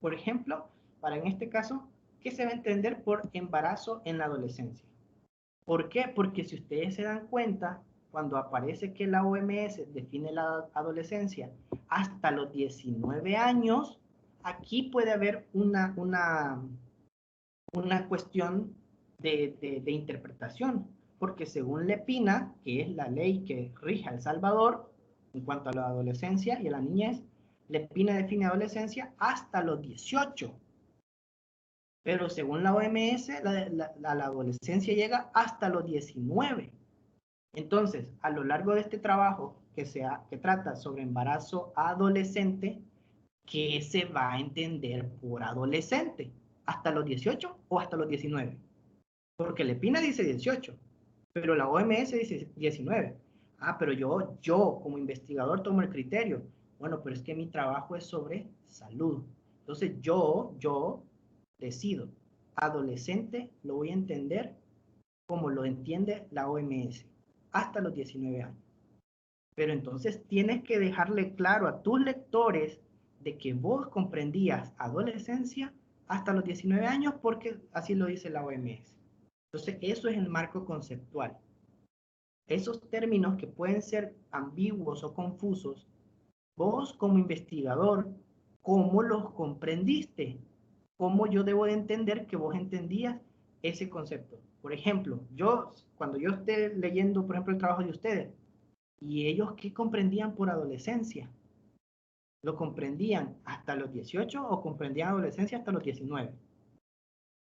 Por ejemplo, para en este caso, ¿qué se va a entender por embarazo en la adolescencia? ¿Por qué? Porque si ustedes se dan cuenta, cuando aparece que la OMS define la adolescencia hasta los 19 años, aquí puede haber una cuestión de interpretación, porque según Lepina, que es la ley que rige a El Salvador en cuanto a la adolescencia y a la niñez, Lepina define adolescencia hasta los 18. Pero según la OMS, la adolescencia llega hasta los 19. Entonces, a lo largo de este trabajo que trata sobre embarazo adolescente, ¿qué se va a entender por adolescente? ¿Hasta los 18 o hasta los 19? Porque Lepina dice 18, pero la OMS dice 19. Ah, pero yo como investigador tomo el criterio. Bueno, pero es que mi trabajo es sobre salud. Entonces yo decido. Adolescente lo voy a entender como lo entiende la OMS, hasta los 19 años. Pero entonces tienes que dejarle claro a tus lectores de que vos comprendías adolescencia hasta los 19 años porque así lo dice la OMS. Entonces eso es el marco conceptual. Esos términos que pueden ser ambiguos o confusos, vos como investigador, ¿cómo los comprendiste? ¿Cómo yo debo de entender que vos entendías ese concepto? Por ejemplo, cuando yo esté leyendo, por ejemplo, el trabajo de ustedes, ¿y ellos qué comprendían por adolescencia? ¿Lo comprendían hasta los 18 o comprendían adolescencia hasta los 19?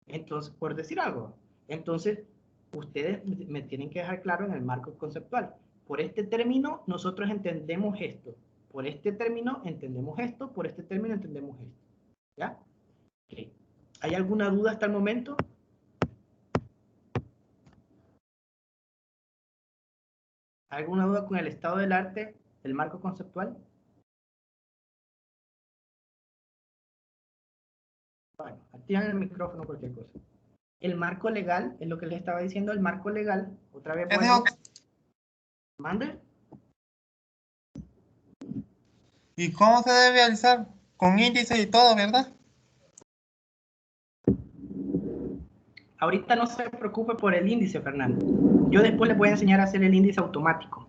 Entonces, por decir algo, entonces ustedes me tienen que dejar claro en el marco conceptual. Por este término nosotros entendemos esto. Por este término entendemos esto. Por este término entendemos esto. ¿Ya? Okay. ¿Hay alguna duda hasta el momento? ¿Alguna duda con el estado del arte, el marco conceptual? Bueno, activan el micrófono, cualquier cosa. El marco legal, es lo que les estaba diciendo, el marco legal, otra vez vuelvo. ¿Mande? ¿Y cómo se debe realizar? Con índice y todo, ¿verdad? Ahorita no se preocupe por el índice, Fernando. Yo después les voy a enseñar a hacer el índice automático.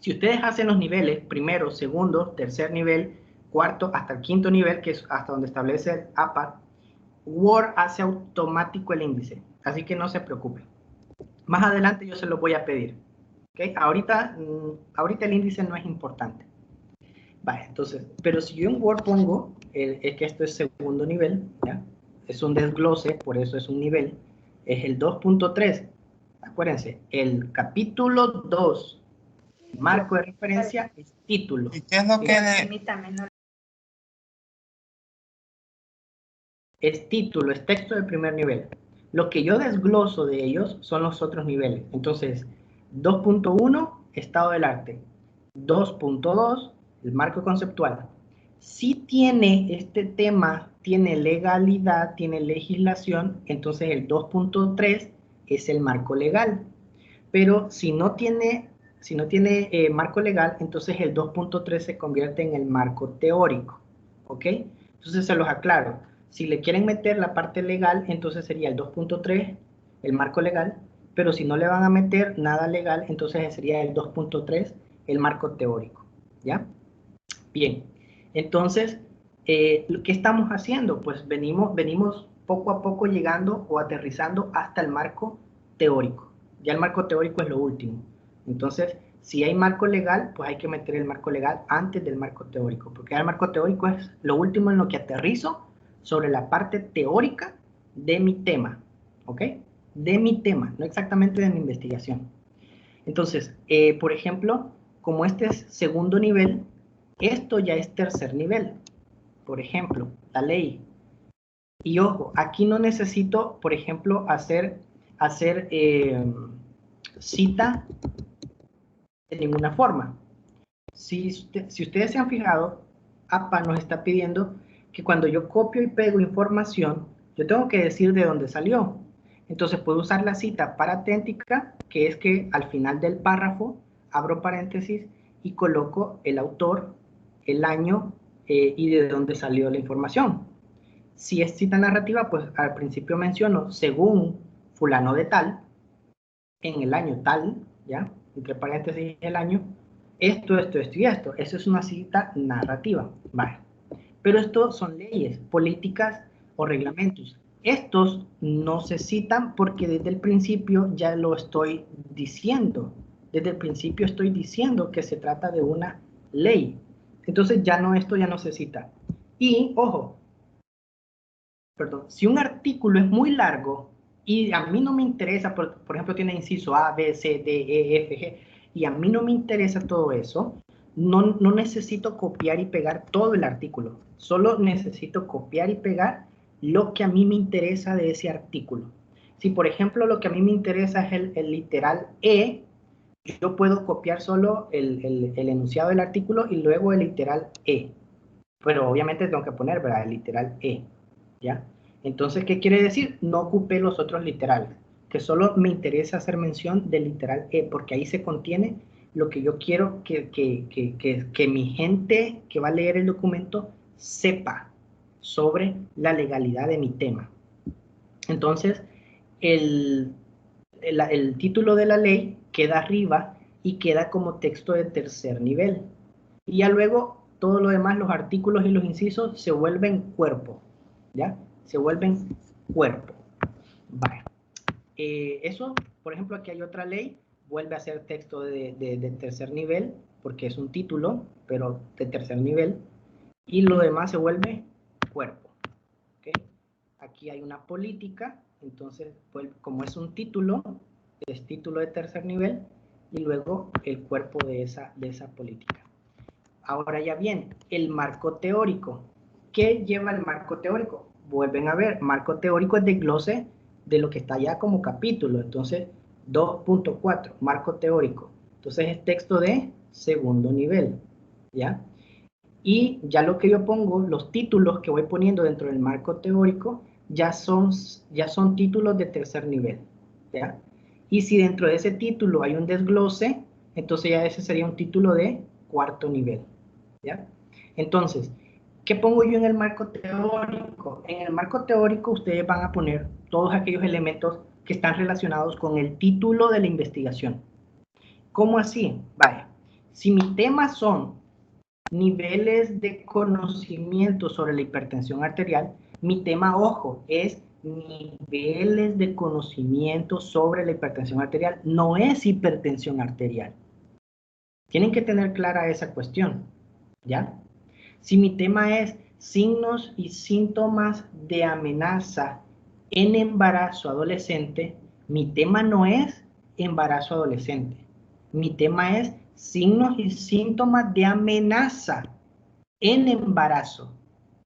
Si ustedes hacen los niveles, primero, segundo, tercer nivel, cuarto, hasta el quinto nivel, que es hasta donde establece el APA, Word hace automático el índice. Así que no se preocupe. Más adelante yo se lo voy a pedir. ¿Okay? Ahorita el índice no es importante. Vale, entonces, pero si yo en Word pongo, es que esto es segundo nivel, ¿ya? Es un desglose, por eso es un nivel, es el 2.3. Acuérdense, el capítulo 2, marco de referencia, es título. ¿Y qué es lo que Es título, es texto de primer nivel. Lo que yo desgloso de ellos son los otros niveles. Entonces, 2.1, estado del arte. 2.2, el marco conceptual. Si tiene este tema, tiene legalidad, tiene legislación, entonces el 2.3 es el marco legal. Pero si no tiene marco legal, entonces el 2.3 se convierte en el marco teórico. ¿Ok? Entonces se los aclaro. Si le quieren meter la parte legal, entonces sería el 2.3, el marco legal, pero si no le van a meter nada legal, entonces sería el 2.3, el marco teórico. ¿Ya? Bien. Entonces, ¿qué estamos haciendo? Pues venimos poco a poco llegando o aterrizando hasta el marco teórico. Ya el marco teórico es lo último. Entonces, si hay marco legal, pues hay que meter el marco legal antes del marco teórico, porque el marco teórico es lo último en lo que aterrizo sobre la parte teórica de mi tema, ¿ok? De mi tema, no exactamente de mi investigación. Entonces, por ejemplo, como este es segundo nivel, esto ya es tercer nivel. Por ejemplo, la ley. Y ojo, aquí no necesito, por ejemplo, hacer cita de ninguna forma. Si ustedes se han fijado, APA nos está pidiendo que cuando yo copio y pego información, yo tengo que decir de dónde salió. Entonces puedo usar la cita paraténtica, que es que al final del párrafo abro paréntesis y coloco el autor, el año y de dónde salió la información. Si es cita narrativa, pues al principio menciono según fulano de tal, en el año tal, ¿ya? Entre paréntesis el año, esto y esto. Eso es una cita narrativa, ¿vale? Pero esto son leyes, políticas o reglamentos. Estos no se citan porque desde el principio ya lo estoy diciendo. Desde el principio estoy diciendo que se trata de una ley. Entonces esto ya no se cita. Y, ojo, perdón, si un artículo es muy largo y a mí no me interesa, por ejemplo, tiene inciso A, B, C, D, E, F, G, y a mí no me interesa todo eso, no necesito copiar y pegar todo el artículo, solo necesito copiar y pegar lo que a mí me interesa de ese artículo. Si, por ejemplo, lo que a mí me interesa es el literal E, yo puedo copiar solo el enunciado del artículo y luego el literal E. Pero obviamente tengo que poner, ¿verdad? El literal E, ¿ya? Entonces, ¿qué quiere decir? No ocupé los otros literales, que solo me interesa hacer mención del literal E, porque ahí se contiene lo que yo quiero que mi gente que va a leer el documento sepa sobre la legalidad de mi tema. Entonces, el título de la ley queda arriba y queda como texto de tercer nivel. Y ya luego todo lo demás, los artículos y los incisos, se vuelven cuerpo, ¿ya? Se vuelven cuerpo. Vale. Eso, por ejemplo, aquí hay otra ley, vuelve a ser texto de tercer nivel, porque es un título, pero de tercer nivel, y lo demás se vuelve cuerpo. ¿Okay? aquí hay una política, entonces, pues, como es un título, es título de tercer nivel, y luego el cuerpo de esa política. Ahora ya bien, el marco teórico. ¿Qué lleva el marco teórico? Vuelven a ver, marco teórico es desglose de lo que está ya como capítulo. Entonces, 2.4, marco teórico. Entonces es texto de segundo nivel, ¿ya? Y ya lo que yo pongo, los títulos que voy poniendo dentro del marco teórico, ya son títulos de tercer nivel, ¿ya? Y si dentro de ese título hay un desglose, entonces ya ese sería un título de cuarto nivel, ¿ya? Entonces, ¿qué pongo yo en el marco teórico? En el marco teórico ustedes van a poner todos aquellos elementos que están relacionados con el título de la investigación. ¿Cómo así? Vaya, si mi tema son niveles de conocimiento sobre la hipertensión arterial, mi tema, ojo, es niveles de conocimiento sobre la hipertensión arterial, no es hipertensión arterial. Tienen que tener clara esa cuestión, ¿ya? Si mi tema es signos y síntomas de amenaza en embarazo adolescente, mi tema no es embarazo adolescente. Mi tema es signos y síntomas de amenaza en embarazo.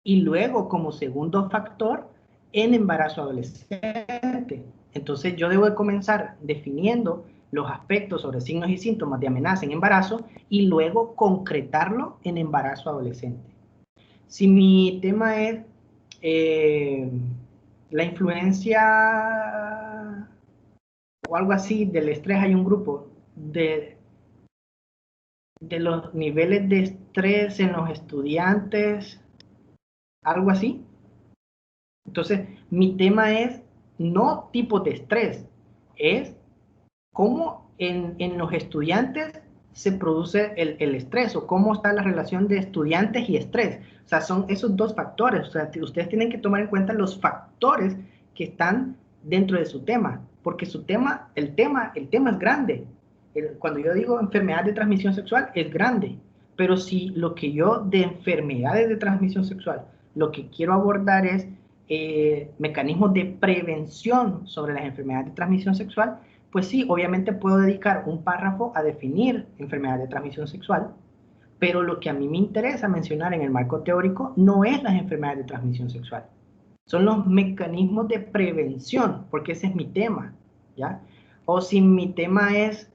Y luego, como segundo factor, en embarazo adolescente. Entonces, yo debo de comenzar definiendo los aspectos sobre signos y síntomas de amenaza en embarazo y luego concretarlo en embarazo adolescente. Si mi tema es la influencia o algo así del estrés, hay un grupo de los niveles de estrés en los estudiantes, algo así. Entonces, mi tema es no tipo de estrés, es cómo en los estudiantes se produce el estrés o cómo está la relación de estudiantes y estrés. O sea, son esos dos factores. O sea, ustedes tienen que tomar en cuenta los factores que están dentro de su tema, porque su tema, el tema es grande. Cuando yo digo enfermedad de transmisión sexual, es grande. Pero si lo que yo de enfermedades de transmisión sexual, lo que quiero abordar es mecanismos de prevención sobre las enfermedades de transmisión sexual, pues sí, obviamente puedo dedicar un párrafo a definir enfermedades de transmisión sexual, pero lo que a mí me interesa mencionar en el marco teórico no es las enfermedades de transmisión sexual, son los mecanismos de prevención, porque ese es mi tema, ¿ya? O si mi tema es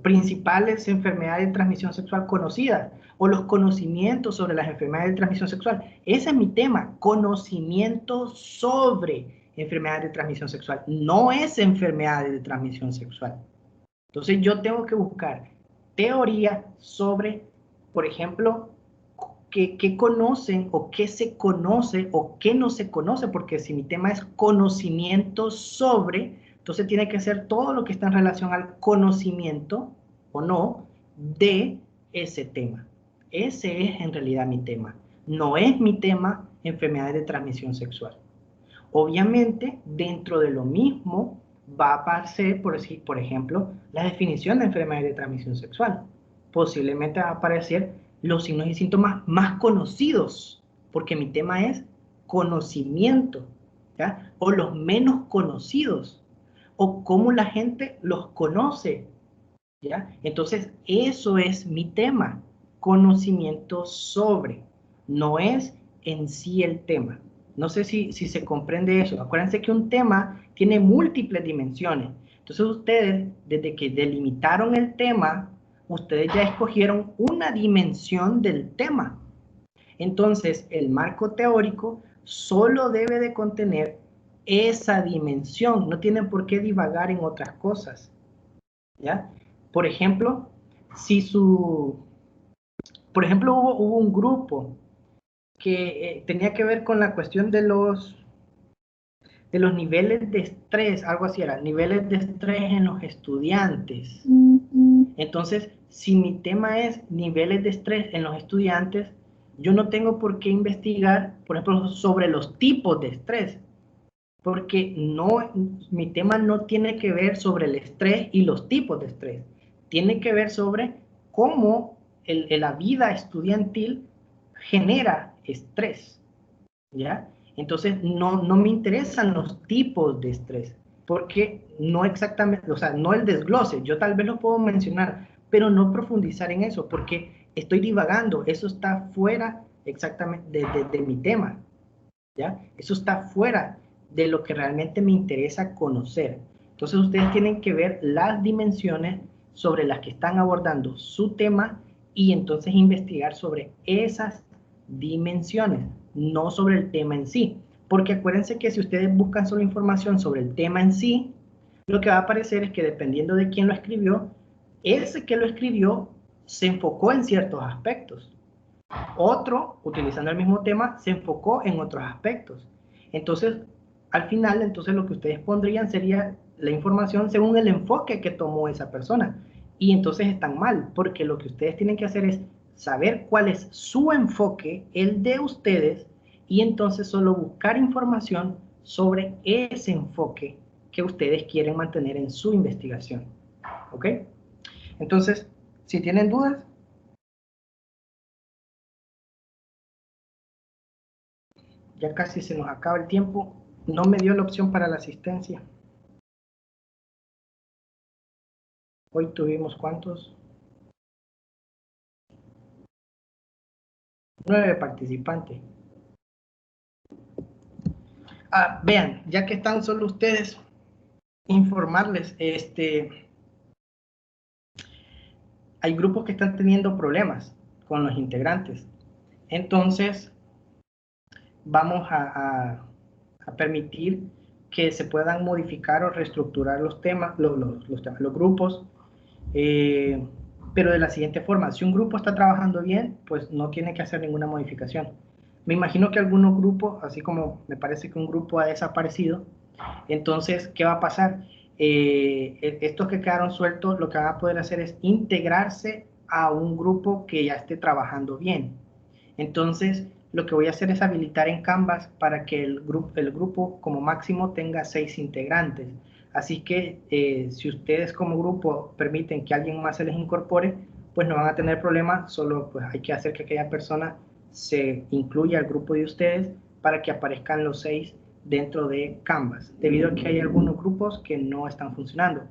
principales enfermedades de transmisión sexual conocidas o los conocimientos sobre las enfermedades de transmisión sexual. Ese es mi tema, conocimiento sobre enfermedades de transmisión sexual, no es enfermedades de transmisión sexual. Entonces yo tengo que buscar teoría sobre, por ejemplo, qué conocen o qué se conoce o qué no se conoce, porque si mi tema es conocimiento sobre, entonces tiene que ser todo lo que está en relación al conocimiento o no de ese tema. Ese es en realidad mi tema. No es mi tema enfermedades de transmisión sexual. Obviamente, dentro de lo mismo va a aparecer, por ejemplo, la definición de enfermedades de transmisión sexual. Posiblemente va a aparecer los signos y síntomas más conocidos, porque mi tema es conocimiento, ¿ya? O los menos conocidos, o cómo la gente los conoce, ¿ya? Entonces, eso es mi tema, conocimiento sobre, no es en sí el tema. No sé si se comprende eso. Acuérdense que un tema tiene múltiples dimensiones. Entonces ustedes, desde que delimitaron el tema, ustedes ya escogieron una dimensión del tema. Entonces, el marco teórico solo debe de contener esa dimensión. No tienen por qué divagar en otras cosas, ¿ya? Por ejemplo, hubo un grupo que tenía que ver con la cuestión de los niveles de estrés, algo así era, niveles de estrés en los estudiantes. Entonces, si mi tema es niveles de estrés en los estudiantes, yo no tengo por qué investigar, por ejemplo, sobre los tipos de estrés, porque mi tema no tiene que ver sobre el estrés y los tipos de estrés, tiene que ver sobre cómo la vida estudiantil genera estrés, ¿ya? Entonces, no me interesan los tipos de estrés, porque no exactamente, o sea, no el desglose, yo tal vez lo puedo mencionar, pero no profundizar en eso, porque estoy divagando, eso está fuera exactamente de mi tema, ¿ya? Eso está fuera de lo que realmente me interesa conocer. Entonces, ustedes tienen que ver las dimensiones sobre las que están abordando su tema y entonces investigar sobre esas dimensiones, no sobre el tema en sí. Porque acuérdense que si ustedes buscan solo información sobre el tema en sí, lo que va a aparecer es que dependiendo de quién lo escribió, ese que lo escribió se enfocó en ciertos aspectos. Otro, utilizando el mismo tema, se enfocó en otros aspectos. Entonces, al final, entonces lo que ustedes pondrían sería la información según el enfoque que tomó esa persona. Y entonces están mal, porque lo que ustedes tienen que hacer es saber cuál es su enfoque, el de ustedes, y entonces solo buscar información sobre ese enfoque que ustedes quieren mantener en su investigación. ¿Ok? Entonces, si tienen dudas, ya casi se nos acaba el tiempo. No me dio la opción para la asistencia. Hoy tuvimos ¿cuántos? 9 participantes. Vean, ya que están solo ustedes, informarles, hay grupos que están teniendo problemas con los integrantes. Entonces, vamos a permitir que se puedan modificar o reestructurar los temas, los grupos, pero de la siguiente forma: si un grupo está trabajando bien, pues no tiene que hacer ninguna modificación. Me imagino que algunos grupos, así como me parece que un grupo ha desaparecido, entonces, ¿qué va a pasar? Estos que quedaron sueltos, lo que van a poder hacer es integrarse a un grupo que ya esté trabajando bien. Entonces, lo que voy a hacer es habilitar en Canvas para que el grupo como máximo tenga 6 integrantes. Así que si ustedes como grupo permiten que alguien más se les incorpore, pues no van a tener problema, solo pues hay que hacer que aquella persona se incluya al grupo de ustedes para que aparezcan los 6 dentro de Canvas, debido a que hay algunos grupos que no están funcionando.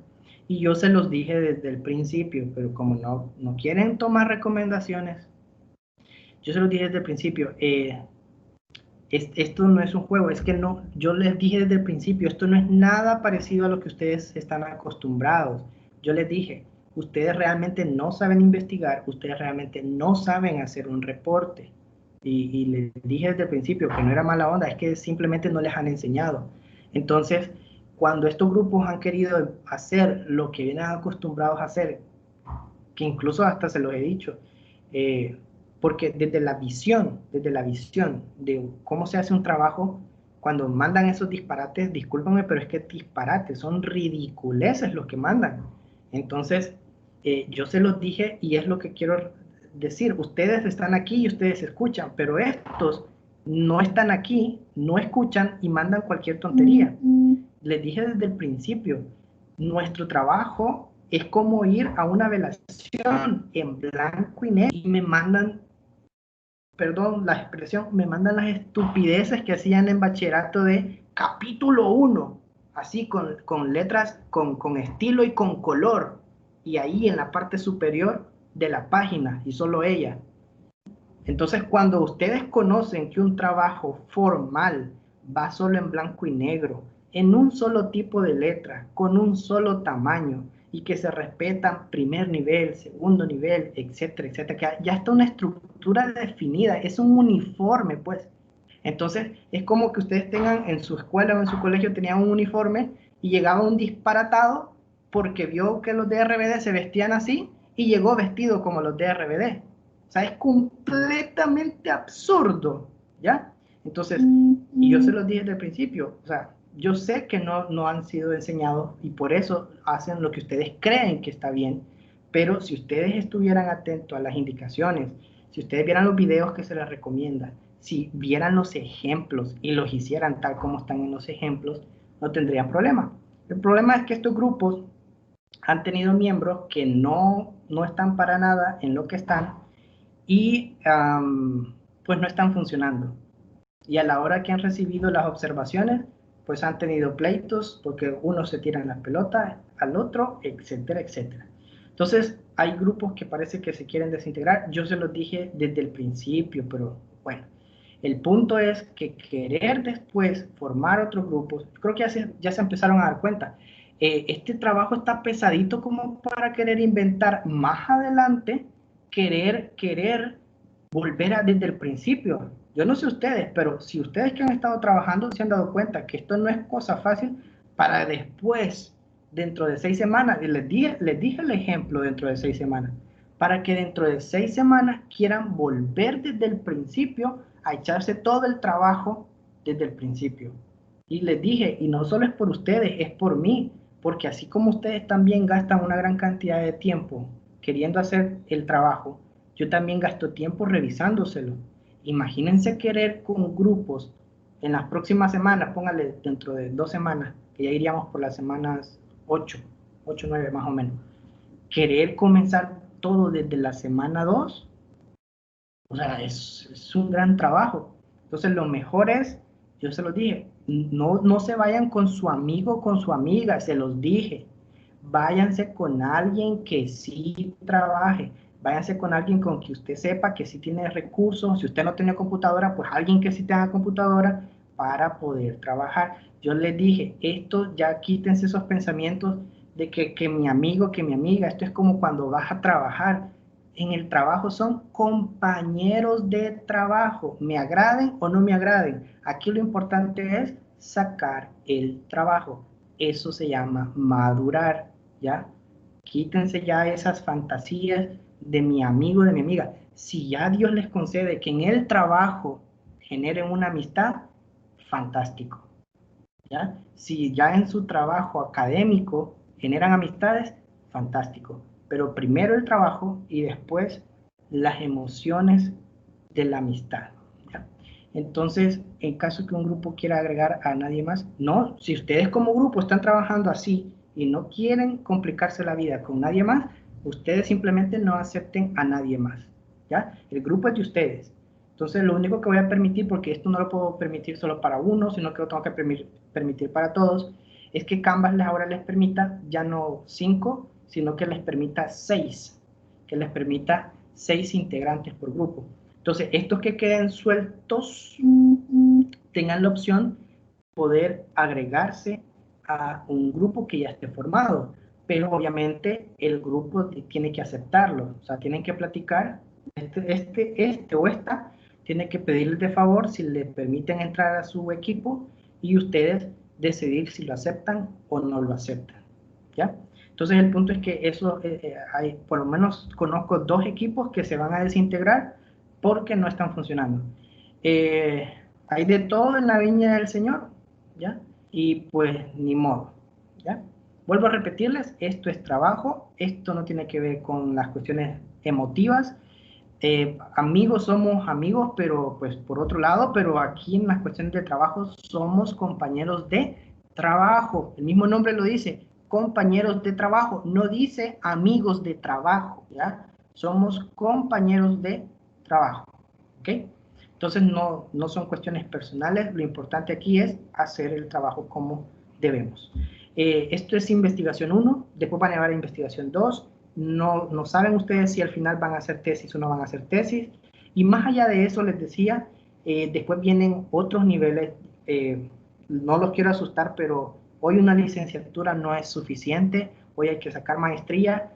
Y yo se los dije desde el principio, pero como no quieren tomar recomendaciones, yo se los dije desde el principio, esto no es un juego, es que no, yo les dije desde el principio, esto no es nada parecido a lo que ustedes están acostumbrados. Yo les dije, ustedes realmente no saben investigar, ustedes realmente no saben hacer un reporte. Y les dije desde el principio que no era mala onda, es que simplemente no les han enseñado. Entonces, cuando estos grupos han querido hacer lo que vienen acostumbrados a hacer, que incluso hasta se los he dicho, porque desde la visión de cómo se hace un trabajo, cuando mandan esos disparates, discúlpame, pero es que disparates, son ridiculeces los que mandan. Entonces, yo se los dije y es lo que quiero decir, ustedes están aquí y ustedes escuchan, pero estos no están aquí, no escuchan y mandan cualquier tontería. Les dije desde el principio, nuestro trabajo es como ir a una velación en blanco y negro y me mandan, perdón la expresión, me mandan las estupideces que hacían en bachillerato de capítulo 1, así con letras, con estilo y con color, y ahí en la parte superior de la página, y solo ella. Entonces, cuando ustedes conocen que un trabajo formal va solo en blanco y negro, en un solo tipo de letra, con un solo tamaño, y que se respetan primer nivel, segundo nivel, etcétera, etcétera, que ya está una estructura definida, es un uniforme, pues. Entonces, es como que ustedes tengan en su escuela o en su colegio tenían un uniforme y llegaba un disparatado porque vio que los de RBD se vestían así y llegó vestido como los de RBD. O sea, es completamente absurdo, ¿ya? Entonces, y yo se los dije desde el principio, o sea, yo sé que no han sido enseñados y por eso hacen lo que ustedes creen que está bien, pero si ustedes estuvieran atentos a las indicaciones, si ustedes vieran los videos que se les recomienda, si vieran los ejemplos y los hicieran tal como están en los ejemplos, no tendrían problema. El problema es que estos grupos han tenido miembros que no están para nada en lo que están y pues no están funcionando. Y a la hora que han recibido las observaciones, pues han tenido pleitos porque uno se tiran las pelotas al otro, etcétera, etcétera. Entonces, hay grupos que parece que se quieren desintegrar. Yo se los dije desde el principio, pero bueno. El punto es que querer después formar otros grupos, creo que ya se empezaron a dar cuenta. Este trabajo está pesadito como para querer inventar más adelante, querer volver a desde el principio. Yo no sé ustedes, pero si ustedes que han estado trabajando se han dado cuenta que esto no es cosa fácil para después, dentro de 6 semanas, y les dije el ejemplo dentro de 6 semanas, para que dentro de 6 semanas quieran volver desde el principio a echarse todo el trabajo desde el principio. Y les dije, y no solo es por ustedes, es por mí, porque así como ustedes también gastan una gran cantidad de tiempo queriendo hacer el trabajo, yo también gasto tiempo revisándoselo. Imagínense querer con grupos en las próximas semanas, póngale dentro de 2 semanas, que ya iríamos por las semanas 8, 9 más o menos. Querer comenzar todo desde la semana 2, o sea, es un gran trabajo. Entonces lo mejor es, yo se los dije, no se vayan con su amigo, con su amiga, se los dije. Váyanse con alguien que sí trabaje. Váyanse con alguien con que usted sepa que sí tiene recursos. Si usted no tiene computadora, pues alguien que sí tenga computadora para poder trabajar. Yo les dije, esto ya quítense esos pensamientos de que mi amigo, que mi amiga, esto es como cuando vas a trabajar. En el trabajo son compañeros de trabajo, me agraden o no me agraden. Aquí lo importante es sacar el trabajo. Eso se llama madurar, ¿ya? Quítense ya esas fantasías de mi amigo, de mi amiga. Si ya Dios les concede que en el trabajo generen una amistad, fantástico, ¿ya? Si ya en su trabajo académico generan amistades, fantástico. Pero primero el trabajo y después las emociones de la amistad, ¿ya? Entonces, en caso que un grupo quiera agregar a nadie más, no, si ustedes como grupo están trabajando así y no quieren complicarse la vida con nadie más, ustedes simplemente no acepten a nadie más, ¿ya? El grupo es de ustedes. Entonces, lo único que voy a permitir, porque esto no lo puedo permitir solo para uno, sino que lo tengo que permitir para todos, es que Canvas ahora les permita ya no 5, sino que les permita 6, que les permita 6 integrantes por grupo. Entonces, estos que queden sueltos tengan la opción de poder agregarse a un grupo que ya esté formado, pero obviamente el grupo tiene que aceptarlo, o sea, tienen que platicar, este o esta tiene que pedirles de favor si le permiten entrar a su equipo y ustedes decidir si lo aceptan o no lo aceptan, ¿ya? Entonces el punto es que eso, hay, por lo menos conozco 2 equipos que se van a desintegrar porque no están funcionando. Hay de todo en la viña del Señor, ¿ya? Y pues ni modo, ¿ya? Vuelvo a repetirles, esto es trabajo, esto no tiene que ver con las cuestiones emotivas. Amigos somos amigos, pero pues por otro lado, pero aquí en las cuestiones de trabajo somos compañeros de trabajo. El mismo nombre lo dice, compañeros de trabajo, no dice amigos de trabajo, ¿ya? Somos compañeros de trabajo, ¿ok? Entonces no son cuestiones personales, lo importante aquí es hacer el trabajo como debemos. Esto es investigación 1, después van a llevar a investigación 2, no saben ustedes si al final van a hacer tesis o no van a hacer tesis, y más allá de eso les decía, después vienen otros niveles, no los quiero asustar, pero hoy una licenciatura no es suficiente, hoy hay que sacar maestría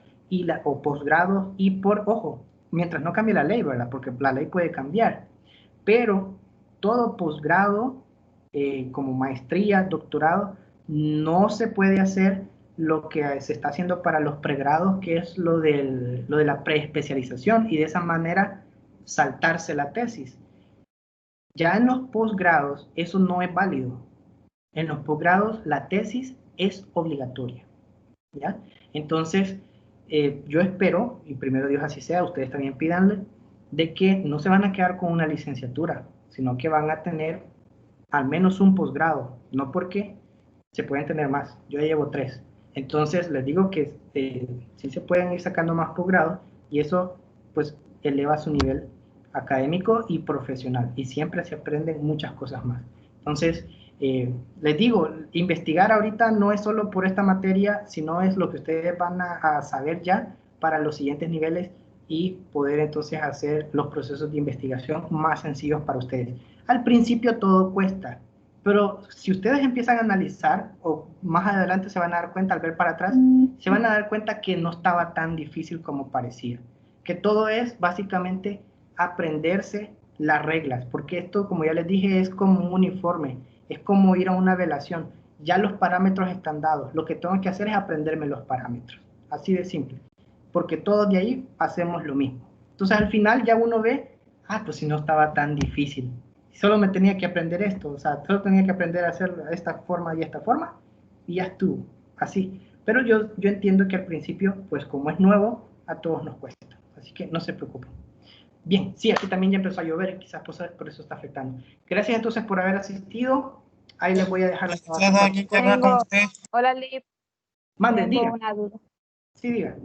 o posgrado, y ojo, mientras no cambie la ley, ¿verdad? Porque la ley puede cambiar, pero todo posgrado, como maestría, doctorado, no se puede hacer lo que se está haciendo para los pregrados, que es lo de la preespecialización, y de esa manera saltarse la tesis. Ya en los posgrados eso no es válido. En los posgrados la tesis es obligatoria, ¿ya? Entonces, yo espero, y primero Dios así sea, ustedes también pídanle, de que no se van a quedar con una licenciatura, sino que van a tener al menos un posgrado, no porque se pueden tener más, yo ya llevo 3. Entonces, les digo que sí se pueden ir sacando más posgrados y eso, pues, eleva su nivel académico y profesional, y siempre se aprenden muchas cosas más. Entonces, les digo, investigar ahorita no es solo por esta materia, sino es lo que ustedes van a saber ya para los siguientes niveles y poder entonces hacer los procesos de investigación más sencillos para ustedes. Al principio todo cuesta, pero si ustedes empiezan a analizar, o más adelante se van a dar cuenta al ver para atrás, se van a dar cuenta que no estaba tan difícil como parecía. Que todo es básicamente aprenderse las reglas, porque esto, como ya les dije, es como un uniforme, es como ir a una velación. Ya los parámetros están dados, lo que tengo que hacer es aprenderme los parámetros, así de simple, porque todos de ahí hacemos lo mismo. Entonces al final ya uno ve, pues si no estaba tan difícil, solo me tenía que aprender esto, o sea, solo tenía que aprender a hacerlo de esta forma y ya estuvo, así. Pero yo entiendo que al principio, pues como es nuevo, a todos nos cuesta, así que no se preocupen. Bien, sí, aquí también ya empezó a llover, quizás por eso está afectando. Gracias entonces por haber asistido. Ahí les voy a dejar la... Hola, Lip. Mande, Tengo diga. una duda. Sí, diga.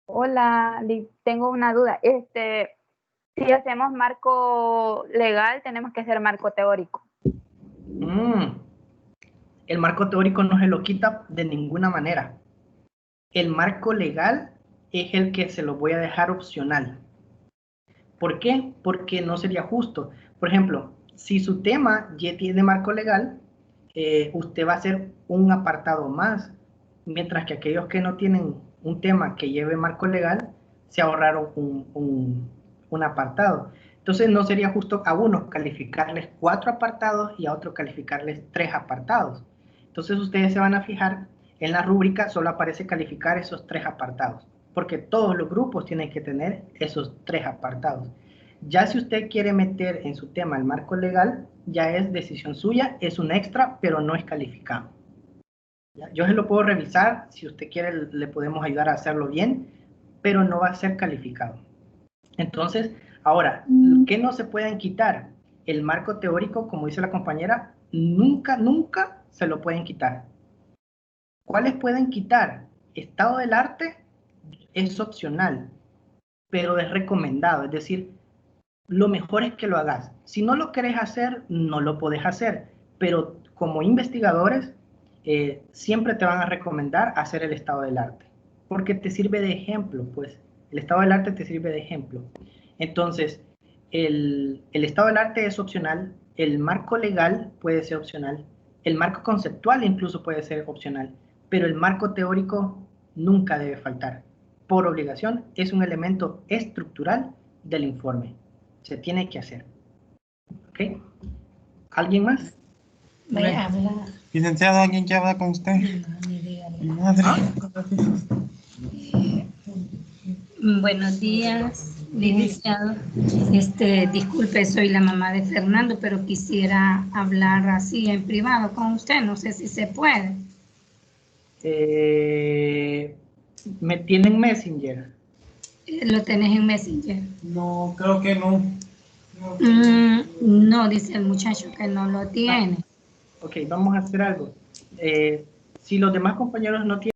Hola, Lip. Tengo una duda. Si hacemos marco legal, tenemos que hacer marco teórico. El marco teórico no se lo quita de ninguna manera. El marco legal es el que se lo voy a dejar opcional. ¿Por qué? Porque no sería justo. Por ejemplo, si su tema ya tiene marco legal, usted va a hacer un apartado más, mientras que aquellos que no tienen un tema que lleve marco legal, se ahorraron un apartado. Entonces no sería justo a unos calificarles 4 apartados y a otros calificarles 3 apartados. Entonces ustedes se van a fijar, en la rúbrica solo aparece calificar esos 3 apartados, porque todos los grupos tienen que tener esos 3 apartados. Ya si usted quiere meter en su tema el marco legal, ya es decisión suya, es un extra, pero no es calificado. ¿Ya? Yo se lo puedo revisar, si usted quiere le podemos ayudar a hacerlo bien, pero no va a ser calificado. Entonces, ahora, ¿qué no se pueden quitar? El marco teórico, como dice la compañera, nunca se lo pueden quitar. ¿Cuáles pueden quitar? Estado del arte es opcional, pero es recomendado, es decir, lo mejor es que lo hagas. Si no lo querés hacer, no lo podés hacer, pero como investigadores siempre te van a recomendar hacer el estado del arte, porque te sirve de ejemplo, pues el estado del arte te sirve de ejemplo. Entonces, el estado del arte es opcional, el marco legal puede ser opcional, el marco conceptual incluso puede ser opcional, pero el marco teórico nunca debe faltar. Por obligación, es un elemento estructural del informe. Se tiene que hacer. ¿Ok? ¿Alguien más? Voy a hablar. Licenciado, ¿alguien que habla con usted? No, Madre. Buenos días, licenciado. Disculpe, soy la mamá de Fernando, pero quisiera hablar así en privado con usted. No sé si se puede. ¿Me tienen Messenger? ¿Lo tenés en Messenger? No, creo que no. No, dice el muchacho que no lo tiene. Ok, vamos a hacer algo. Si los demás compañeros no tienen